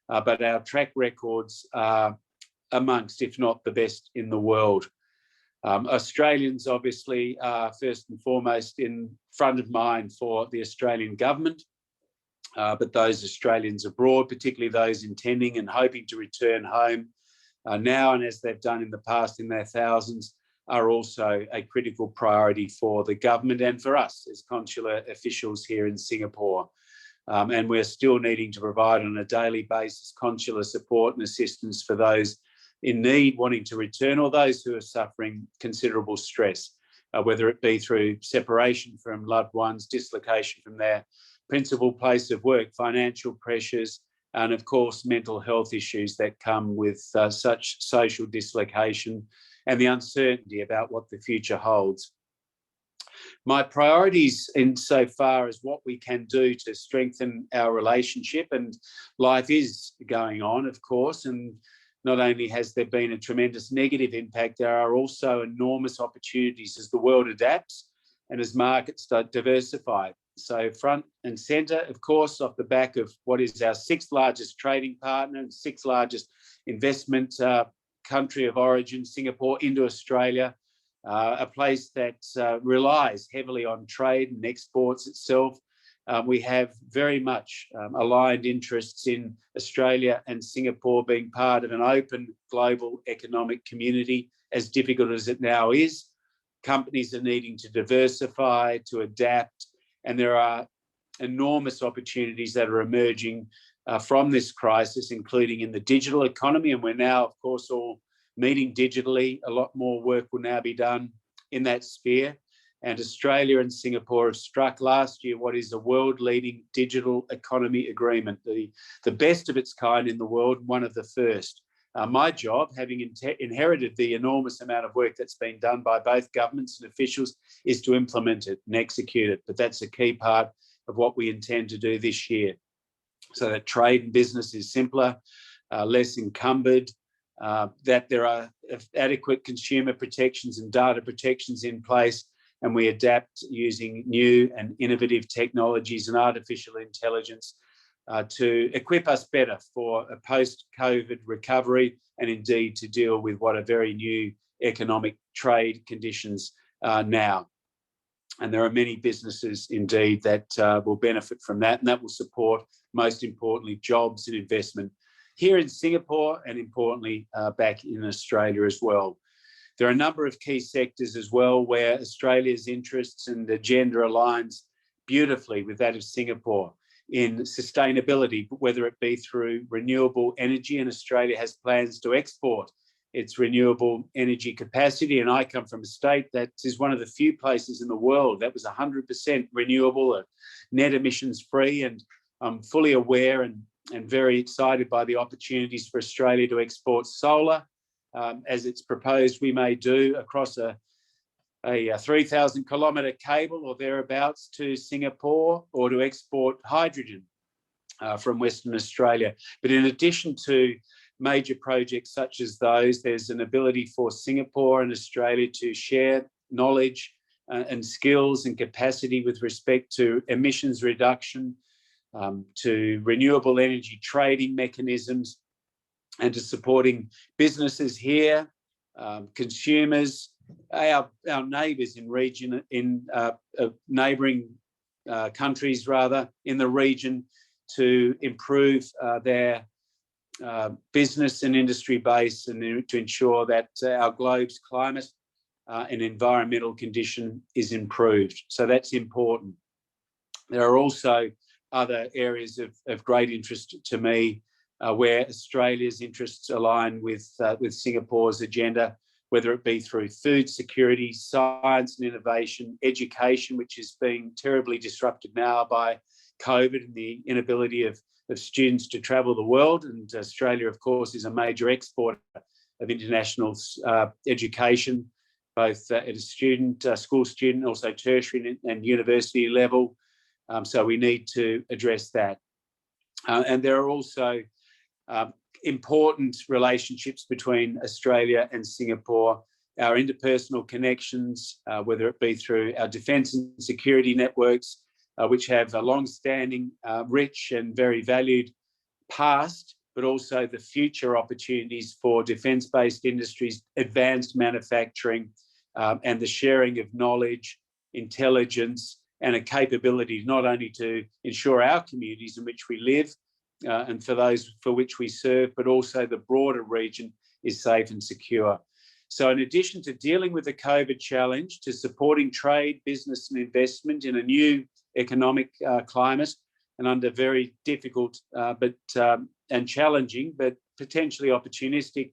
But our track records are amongst, if not the best in the world. Australians obviously are first and foremost in front of mind for the Australian government, but those Australians abroad, particularly those intending and hoping to return home now, and as they've done in the past in their thousands, are also a critical priority for the government and for us as consular officials here in Singapore. And we're still needing to provide on a daily basis consular support and assistance for those in need wanting to return, or those who are suffering considerable stress, whether it be through separation from loved ones, dislocation from their principal place of work, financial pressures, and of course, mental health issues that come with such social dislocation and the uncertainty about what the future holds. My priorities insofar as what we can do to strengthen our relationship, and life is going on, of course, and not only has there been a tremendous negative impact, there are also enormous opportunities as the world adapts and as markets diversify. So front and centre, of course, off the back of what is our 6th largest trading partner and 6th largest investment country of origin, Singapore, into Australia, a place that relies heavily on trade and exports itself. We have very much aligned interests in Australia and Singapore being part of an open global economic community, as difficult as it now is. Companies are needing to diversify, to adapt, and there are enormous opportunities that are emerging from this crisis, including in the digital economy. And we're now, of course, all meeting digitally. A lot more work will now be done in that sphere. And Australia and Singapore have struck last year what is a world-leading digital economy agreement, the best of its kind in the world, one of the first. My job, having inherited the enormous amount of work that's been done by both governments and officials, is to implement it and execute it. But that's a key part of what we intend to do this year, so that trade and business is simpler, less encumbered, that there are adequate consumer protections and data protections in place, and we adapt using new and innovative technologies and artificial intelligence to equip us better for a post-COVID recovery, and indeed to deal with what are very new economic trade conditions now. And there are many businesses indeed that will benefit from that, and that will support, most importantly, jobs and investment here in Singapore and importantly back in Australia as well. There are a number of key sectors as well where Australia's interests and agenda aligns beautifully with that of Singapore in sustainability, whether it be through renewable energy, and Australia has plans to export its renewable energy capacity. And I come from a state that is one of the few places in the world that was 100% renewable, net emissions free, and I'm fully aware and very excited by the opportunities for Australia to export solar, as it's proposed we may do across a 3,000 kilometre cable or thereabouts to Singapore, or to export hydrogen from Western Australia. But in addition to major projects such as those, there's an ability for Singapore and Australia to share knowledge and skills and capacity with respect to emissions reduction, to renewable energy trading mechanisms, and to supporting businesses here, consumers, our neighbours in region, in neighbouring countries rather, in the region, to improve their business and industry base, and to ensure that our globe's climate and environmental condition is improved. So that's important. There are also other areas of great interest to me where Australia's interests align with Singapore's agenda, whether it be through food security, science and innovation, education, which is being terribly disrupted now by COVID and the inability of students to travel the world. And Australia, of course, is a major exporter of international education, both at a student, school student, also tertiary and university level. So we need to address that. And there are also important relationships between Australia and Singapore, our interpersonal connections, whether it be through our defence and security networks, which have a long-standing, rich and very valued past, but also the future opportunities for defence-based industries, advanced manufacturing, and the sharing of knowledge, intelligence, and a capability not only to ensure our communities in which we live and for those for which we serve, but also the broader region is safe and secure. So in addition to dealing with the COVID challenge, to supporting trade, business and investment in a new economic climate and under very difficult and challenging, but potentially opportunistic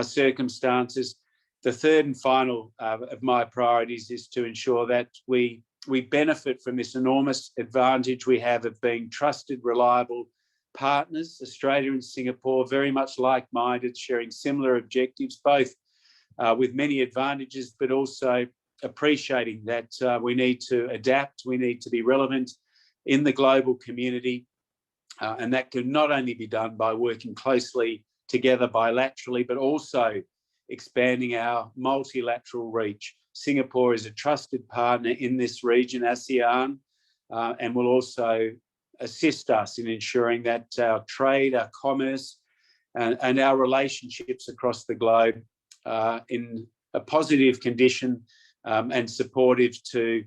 circumstances. The third and final of my priorities is to ensure that we benefit from this enormous advantage we have of being trusted, reliable partners. Australia and Singapore, very much like-minded, sharing similar objectives, both with many advantages, but also appreciating that we need to adapt, we need to be relevant in the global community, and that can not only be done by working closely together bilaterally, but also expanding our multilateral reach. Singapore is a trusted partner in this region, ASEAN, and will also assist us in ensuring that our trade, our commerce, and our relationships across the globe are in a positive condition and supportive to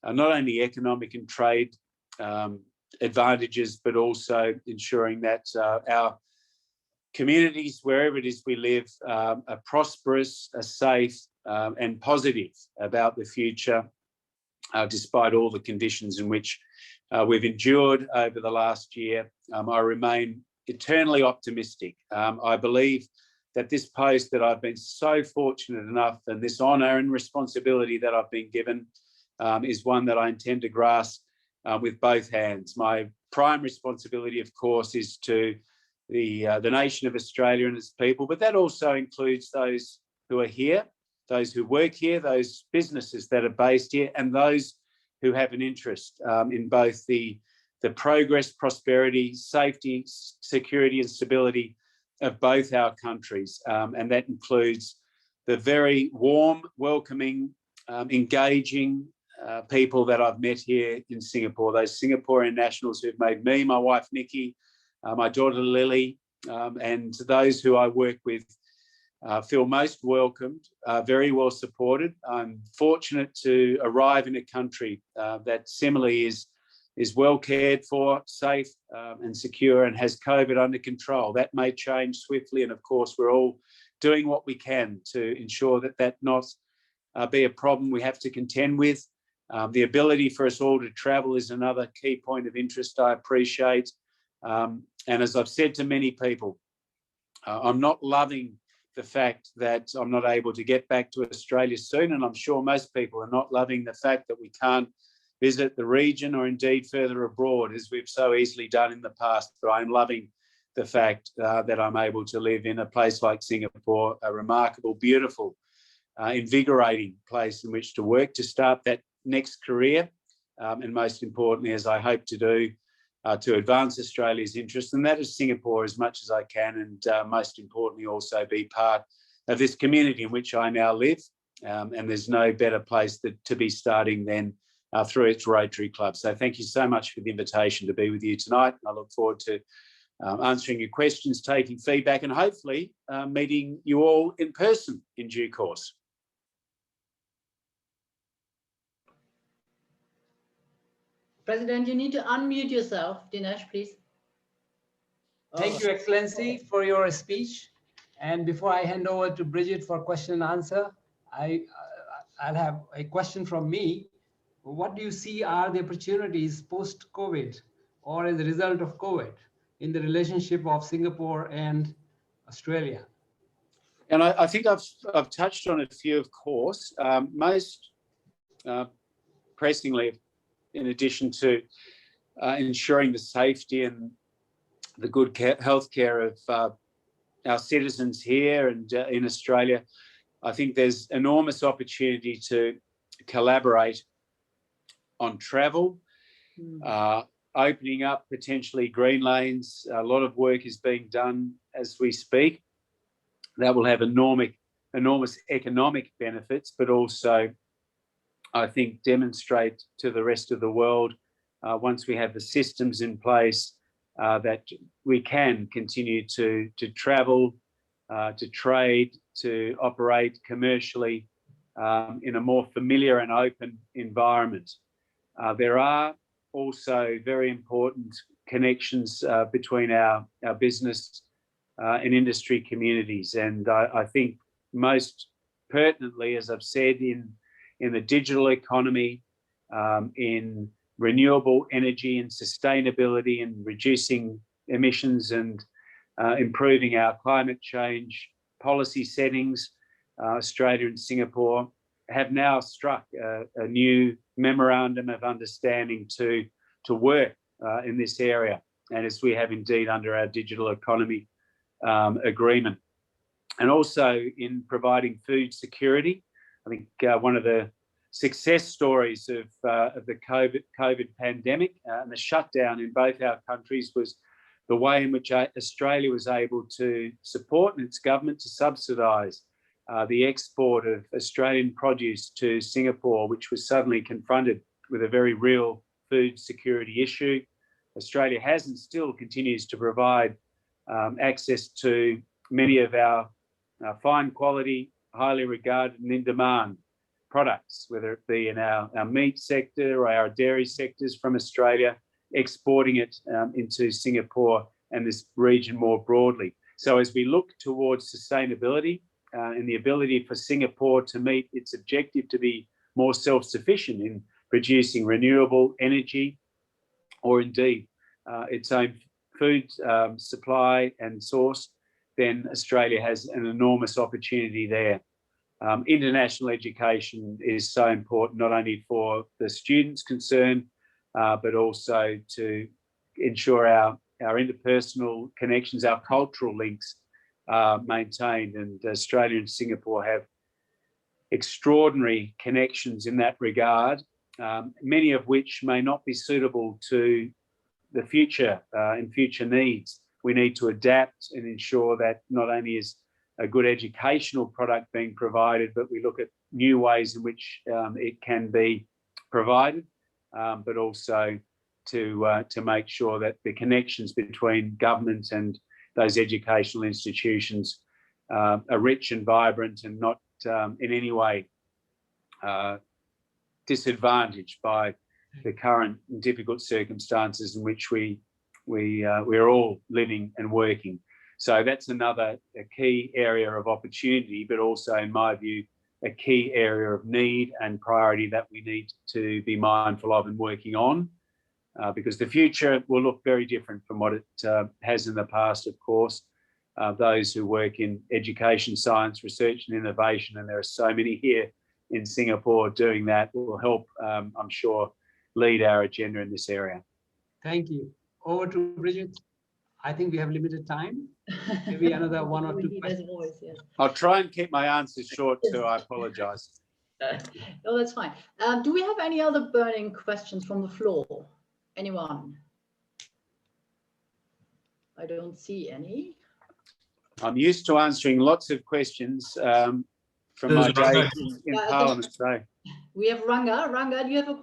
not only economic and trade advantages, but also ensuring that our communities, wherever it is we live, are prosperous, are safe, and positive about the future, despite all the conditions in which we've endured over the last year. I remain eternally optimistic. I believe that this post that I've been so fortunate enough, and this honour and responsibility that I've been given, is one that I intend to grasp with both hands. My prime responsibility, of course, is to the nation of Australia and its people, but that also includes those who are here, those who work here, those businesses that are based here, and those who have an interest in both the progress, prosperity, safety, security and stability of both our countries. And that includes the very warm, welcoming, engaging people that I've met here in Singapore, those Singaporean nationals who've made me, my wife Nikki, my daughter Lily, and those who I work with feel most welcomed, very well supported. I'm fortunate to arrive in a country that similarly is well cared for, safe and secure, and has COVID under control. That may change swiftly, and of course we're all doing what we can to ensure that that not be a problem we have to contend with. The ability for us all to travel is another key point of interest I appreciate. And as I've said to many people, I'm not loving the fact that I'm not able to get back to Australia soon, and I'm sure most people are not loving the fact that we can't visit the region or indeed further abroad as we've so easily done in the past. But I'm loving the fact that I'm able to live in a place like Singapore, a remarkable, beautiful, invigorating place in which to work, to start that next career, and most importantly, as I hope to do, to advance Australia's interests, and that is Singapore as much as I can, and most importantly also be part of this community in which I now live. And there's no better place to be starting than through its Rotary Club. So thank you so much for the invitation to be with you tonight. I look forward to answering your questions, taking feedback, and hopefully meeting you all in person in due course. President, you need to unmute yourself. Dinesh, please. Thank you, Excellency, for your speech. And before I hand over to Bridget for question and answer, I'll have a question from me. What do you see are the opportunities post-COVID or as a result of COVID in the relationship of Singapore and Australia? And I think I've touched on a few, of course. Most pressingly, in addition to ensuring the safety and the good healthcare of our citizens here and in Australia, I think there's enormous opportunity to collaborate on travel, opening up potentially green lanes. A lot of work is being done as we speak. That will have enormous economic benefits, but also, I think, demonstrate to the rest of the world, once we have the systems in place, that we can continue to travel, to trade, to operate commercially in a more familiar and open environment. There are also very important connections between our business and industry communities. And I think most pertinently, as I've said, in the digital economy, in renewable energy and sustainability and reducing emissions and improving our climate change policy settings, Australia and Singapore have now struck a new memorandum of understanding to work in this area, and as we have indeed under our digital economy agreement. And also in providing food security. I think one of the success stories of the COVID pandemic and the shutdown in both our countries was the way in which Australia was able to support its government to subsidise the export of Australian produce to Singapore, which was suddenly confronted with a very real food security issue. Australia has and still continues to provide access to many of our fine quality, highly regarded and in demand products, whether it be in our meat sector or our dairy sectors from Australia, exporting it into Singapore and this region more broadly. So as we look towards sustainability and the ability for Singapore to meet its objective to be more self-sufficient in producing renewable energy or indeed its own food supply and source, then Australia has an enormous opportunity there. International education is so important, not only for the students concerned, but also to ensure our interpersonal connections, our cultural links are maintained. And Australia and Singapore have extraordinary connections in that regard, many of which may not be suitable to the future and future needs. We need to adapt and ensure that not only is a good educational product being provided, but we look at new ways in which it can be provided, but also to make sure that the connections between government and those educational institutions are rich and vibrant and not in any way disadvantaged by the current difficult circumstances in which we're all living and working. So that's another key area of opportunity, but also, in my view, a key area of need and priority that we need to be mindful of and working on, because the future will look very different from what it has in the past, of course. Those who work in education, science, research and innovation, and there are so many here in Singapore doing that, will help, I'm sure, lead our agenda in this area. Thank you. Over to Bridget. I think we have limited time. Maybe another one or two questions. I'll try and keep my answers short too. I apologise. No, that's fine. Do we have any other burning questions from the floor? Anyone? I don't see any. I'm used to answering lots of questions from my days in Parliament. So we have Ranga. Ranga, do you have a...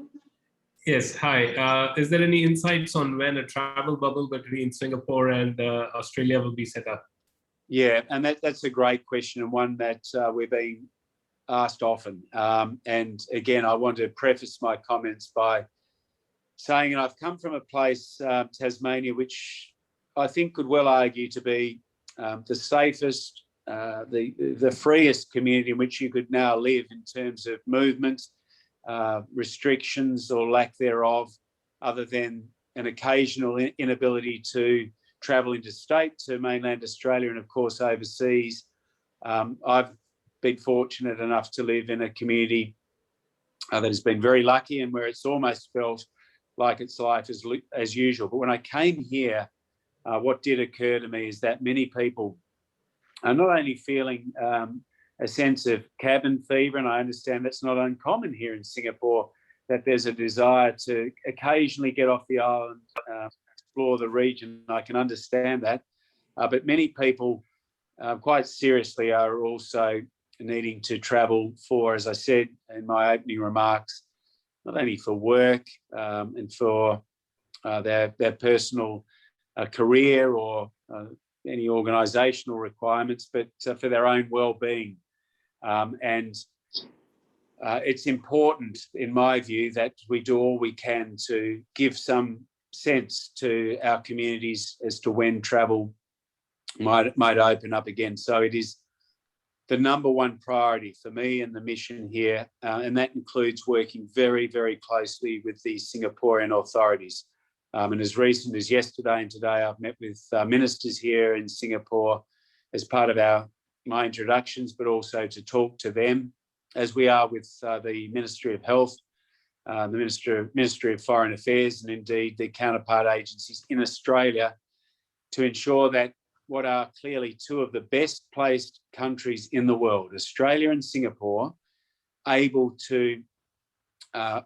Yes, hi. Is there any insights on when a travel bubble between Singapore and Australia will be set up? Yeah, and that's a great question, and one that we're being asked often. And again, I want to preface my comments by saying, and I've come from a place, Tasmania, which I think could well argue to be the safest, the freest community in which you could now live in terms of movement, restrictions or lack thereof, other than an occasional inability to travel interstate to mainland Australia and of course overseas. I've been fortunate enough to live in a community that has been very lucky and where it's almost felt like it's life as usual. But when I came here, what did occur to me is that many people are not only feeling a sense of cabin fever, and I understand that's not uncommon here in Singapore, that there's a desire to occasionally get off the island, explore the region. I can understand that. But many people quite seriously are also needing to travel for, as I said in my opening remarks, not only for work and for their personal career or any organisational requirements, but for their own well-being. And it's important, in my view, that we do all we can to give some sense to our communities as to when travel might open up again. So it is the number one priority for me and the mission here, and that includes working very, very closely with the Singaporean authorities. And as recent as yesterday and today, I've met with ministers here in Singapore as part of our my introductions, but also to talk to them, as we are with the Ministry of Health, the Ministry of Foreign Affairs, and indeed the counterpart agencies in Australia, to ensure that what are clearly two of the best placed countries in the world, Australia and Singapore, able to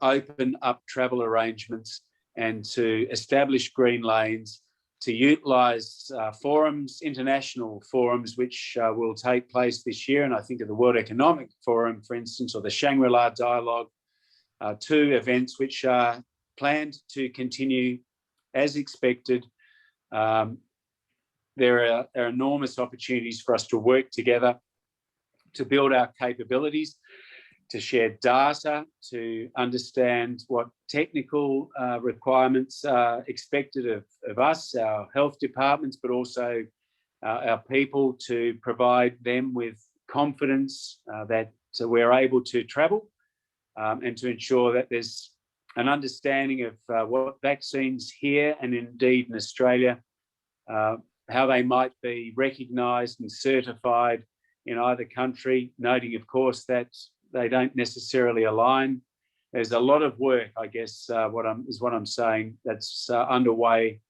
open up travel arrangements and to establish green lanes, to utilise forums, international forums, which will take place this year. And I think of the World Economic Forum, for instance, or the Shangri-La Dialogue, two events which are planned to continue as expected. There are enormous opportunities for us to work together, to build our capabilities, to share data, to understand what technical requirements are expected of us, our health departments, but also our people, to provide them with confidence that we're able to travel, and to ensure that there's an understanding of what vaccines here and indeed in Australia, how they might be recognised and certified in either country, noting, of course, that they don't necessarily align. There's a lot of work, I guess, what I'm saying, that's underway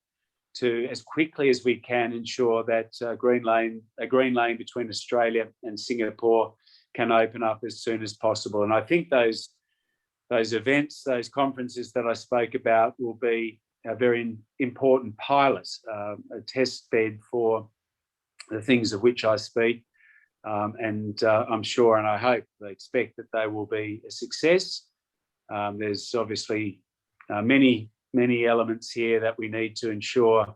to, as quickly as we can, ensure that a green lane between Australia and Singapore can open up as soon as possible. And I think those events, those conferences that I spoke about, will be a very important pilot, a test bed for the things of which I speak. And I'm sure, and I hope, I expect that they will be a success. There's obviously many elements here that we need to ensure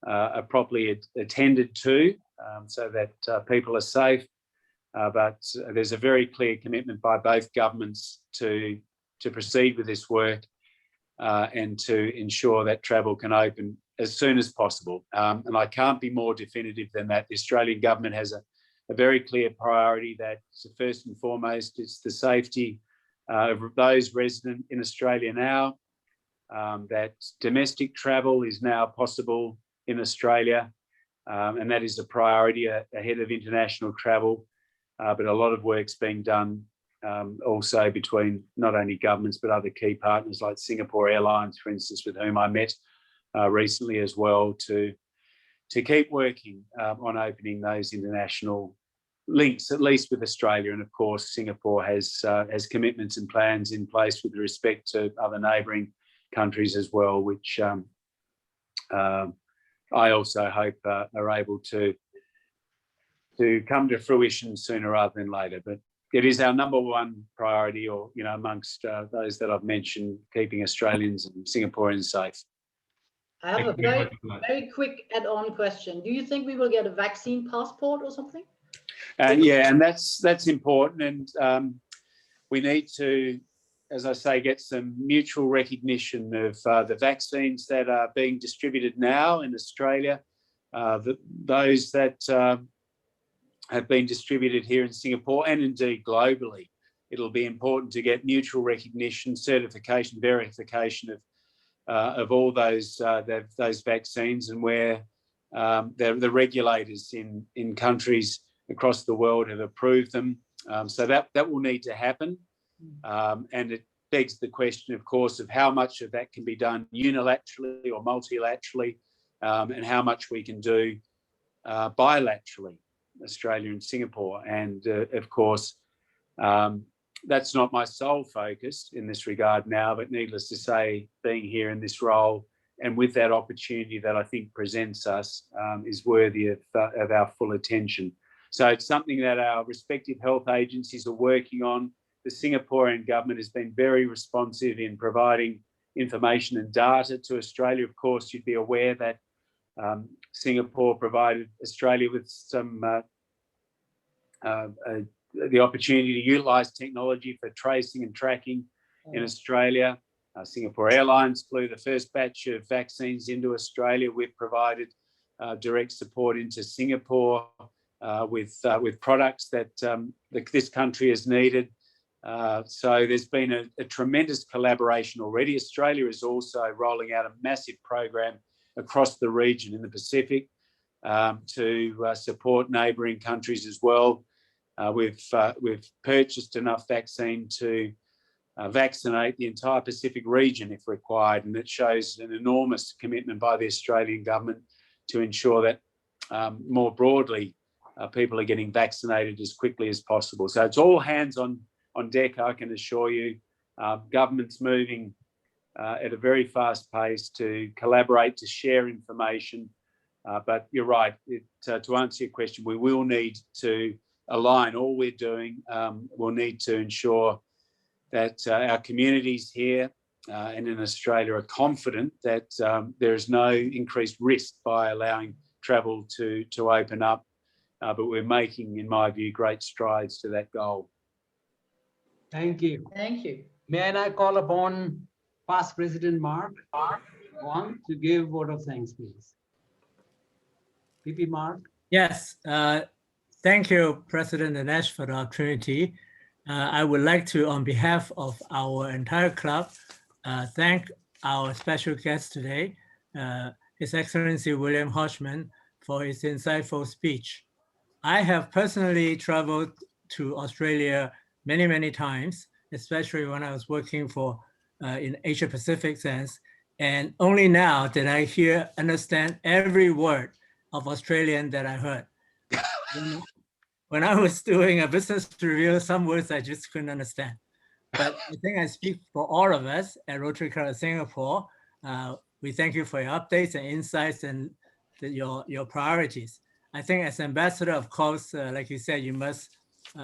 are properly attended to, so that people are safe. But there's a very clear commitment by both governments to proceed with this work and to ensure that travel can open as soon as possible. And I can't be more definitive than that. The Australian government has a very clear priority that first and foremost, it's the safety of those resident in Australia now, that domestic travel is now possible in Australia, and that is a priority ahead of international travel. But a lot of work's being done also between not only governments, but other key partners like Singapore Airlines, for instance, with whom I met recently as well, to keep working on opening those international links, at least with Australia. And of course, Singapore has commitments and plans in place with respect to other neighbouring countries as well, which I also hope are able to come to fruition sooner rather than later. But it is our number one priority, or amongst those that I've mentioned, keeping Australians and Singaporeans safe. I have a very quick add-on question. Do you think we will get a vaccine passport or something? Yeah, and that's important. And we need to, as I say, get some mutual recognition of the vaccines that are being distributed now in Australia, those that have been distributed here in Singapore, and indeed globally. It'll be important to get mutual recognition, certification, verification of all those vaccines, and where the regulators in countries across the world have approved them. So that will need to happen. And it begs the question, of course, of how much of that can be done unilaterally or multilaterally, and how much we can do bilaterally, Australia and Singapore. And of course, that's not my sole focus in this regard now, but needless to say, being here in this role and with that opportunity that I think presents us is worthy of our full attention. So it's something that our respective health agencies are working on. The Singaporean government has been very responsive in providing information and data to Australia. Of course, you'd be aware that Singapore provided Australia with some the opportunity to utilise technology for tracing and tracking in Australia. Singapore Airlines flew the first batch of vaccines into Australia. We've provided direct support into Singapore with products that this country has needed. So there's been a tremendous collaboration already. Australia is also rolling out a massive program across the region in the Pacific, to support neighbouring countries as well. We've purchased enough vaccine to vaccinate the entire Pacific region if required, and it shows an enormous commitment by the Australian government to ensure that more broadly people are getting vaccinated as quickly as possible. So it's all hands on deck, I can assure you. Government's moving at a very fast pace to collaborate, to share information. But you're right, to answer your question, we will need to align all we're doing. We'll need to ensure that our communities here and in Australia are confident that there is no increased risk by allowing travel to open up. But we're making, in my view, great strides to that goal. Thank you. Thank you. May I now call upon past President Mark to give vote of thanks, please. PP Mark. Yes, thank you, President Dinesh, for the opportunity. I would like to, on behalf of our entire club, thank our special guest today, His Excellency Willam Hodgman, for his insightful speech. I have personally traveled to Australia many, many times, especially when I was working for in Asia Pacific sense. And only now did I understand every word of Australian that I heard. When I was doing a business review, some words I just couldn't understand. But I think I speak for all of us at Rotary Club of Singapore. We thank you for your updates and insights and your priorities. I think as ambassador, of course, like you said, you must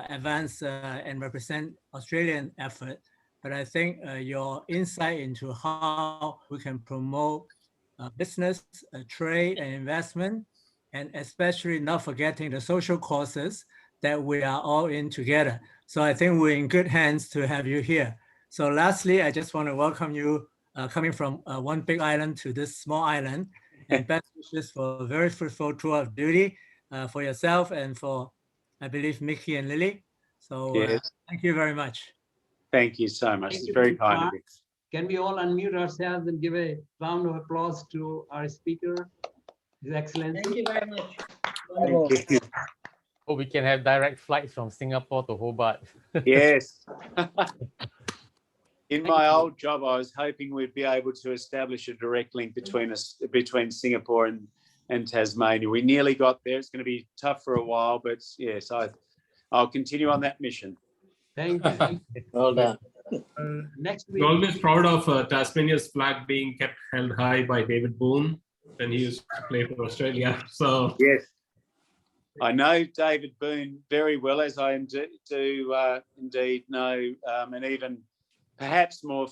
advance and represent Australian effort. But I think your insight into how we can promote business, trade and investment, and especially not forgetting the social causes that we are all in together. So I think we're in good hands to have you here. So lastly, I just want to welcome you coming from one big island to this small island, and best wishes for a very fruitful tour of duty for yourself and for, I believe, Mickey and Lily. So yes. Thank you very much. Thank you so much. It's very kind of you. Can we all unmute ourselves and give a round of applause to our speaker, His Excellency? Thank you very much. Thank you. Oh, we can have direct flights from Singapore to Hobart. Yes. In my old job, I was hoping we'd be able to establish a direct link between Singapore and Tasmania. We nearly got there. It's going to be tough for a while, but yes, I'll continue on that mission. Thank you. Well done. Next week. We're always proud of Tasmania's flag being kept held high by David Boone when he used to play for Australia. So yes, I know David Boone very well, as I do indeed know, and even perhaps more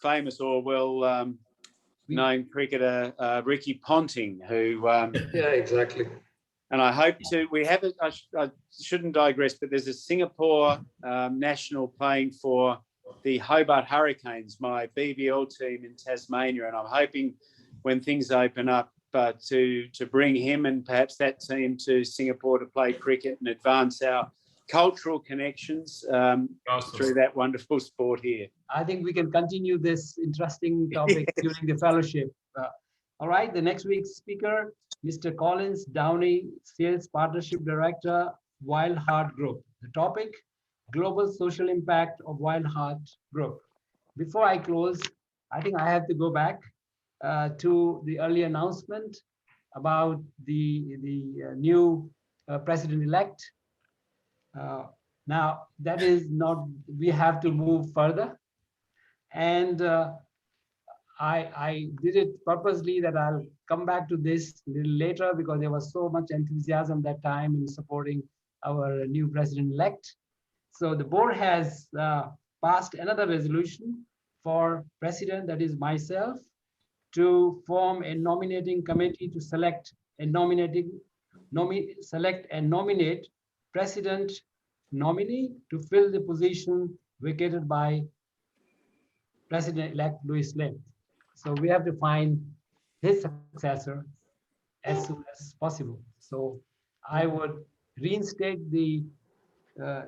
famous or well known cricketer Ricky Ponting, who yeah, exactly. And I hope to, we have, I shouldn't digress, but there's a Singapore national playing for the Hobart Hurricanes, my BBL team in Tasmania. And I'm hoping when things open up to bring him and perhaps that team to Singapore to play cricket and advance our cultural connections through that wonderful sport here. I think we can continue this interesting topic during the fellowship. All right, the next week's speaker, Mr. Collins Downey, Sales Partnership Director, Wild Heart Group. The topic, Global Social Impact of Wild Heart Group. Before I close, I think I have to go back to the early announcement about the new president-elect. Now, that is not, we have to move further. And I did it purposely that I'll come back to this a little later because there was so much enthusiasm that time in supporting our new president-elect. So the board has passed another resolution for president, that is myself, to form a nominating committee to select and nominate president nominee to fill the position vacated by President-elect Louis Lim. So we have to find his successor as soon as possible. So I would reinstate the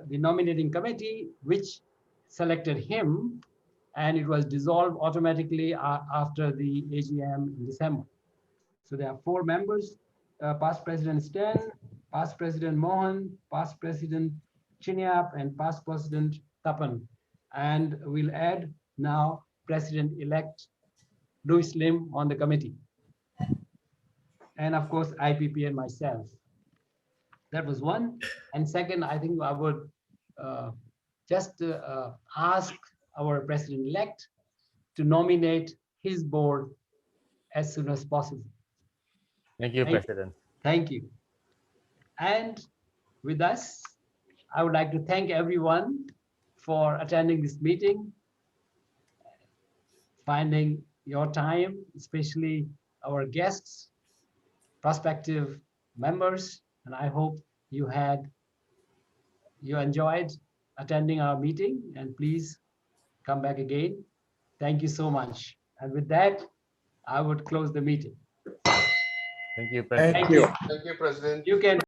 nominating committee, which selected him, and it was dissolved automatically after the AGM in December. So there are 4 members past President Sten, past President Mohan, past President Chinyap, and past President Tapan. And we'll add now President-elect Louis Lim on the committee. And of course, IPP and myself. That was one. And second, I think I would just ask our President-elect to nominate his board as soon as possible. Thank you, President. Thank you. And with us, I would like to thank everyone for attending this meeting, finding your time, especially our guests, prospective members, and I hope you enjoyed attending our meeting, and please come back again. Thank you so much. And with that, I would close the meeting. Thank you, President. Thank you. Thank you, President. You can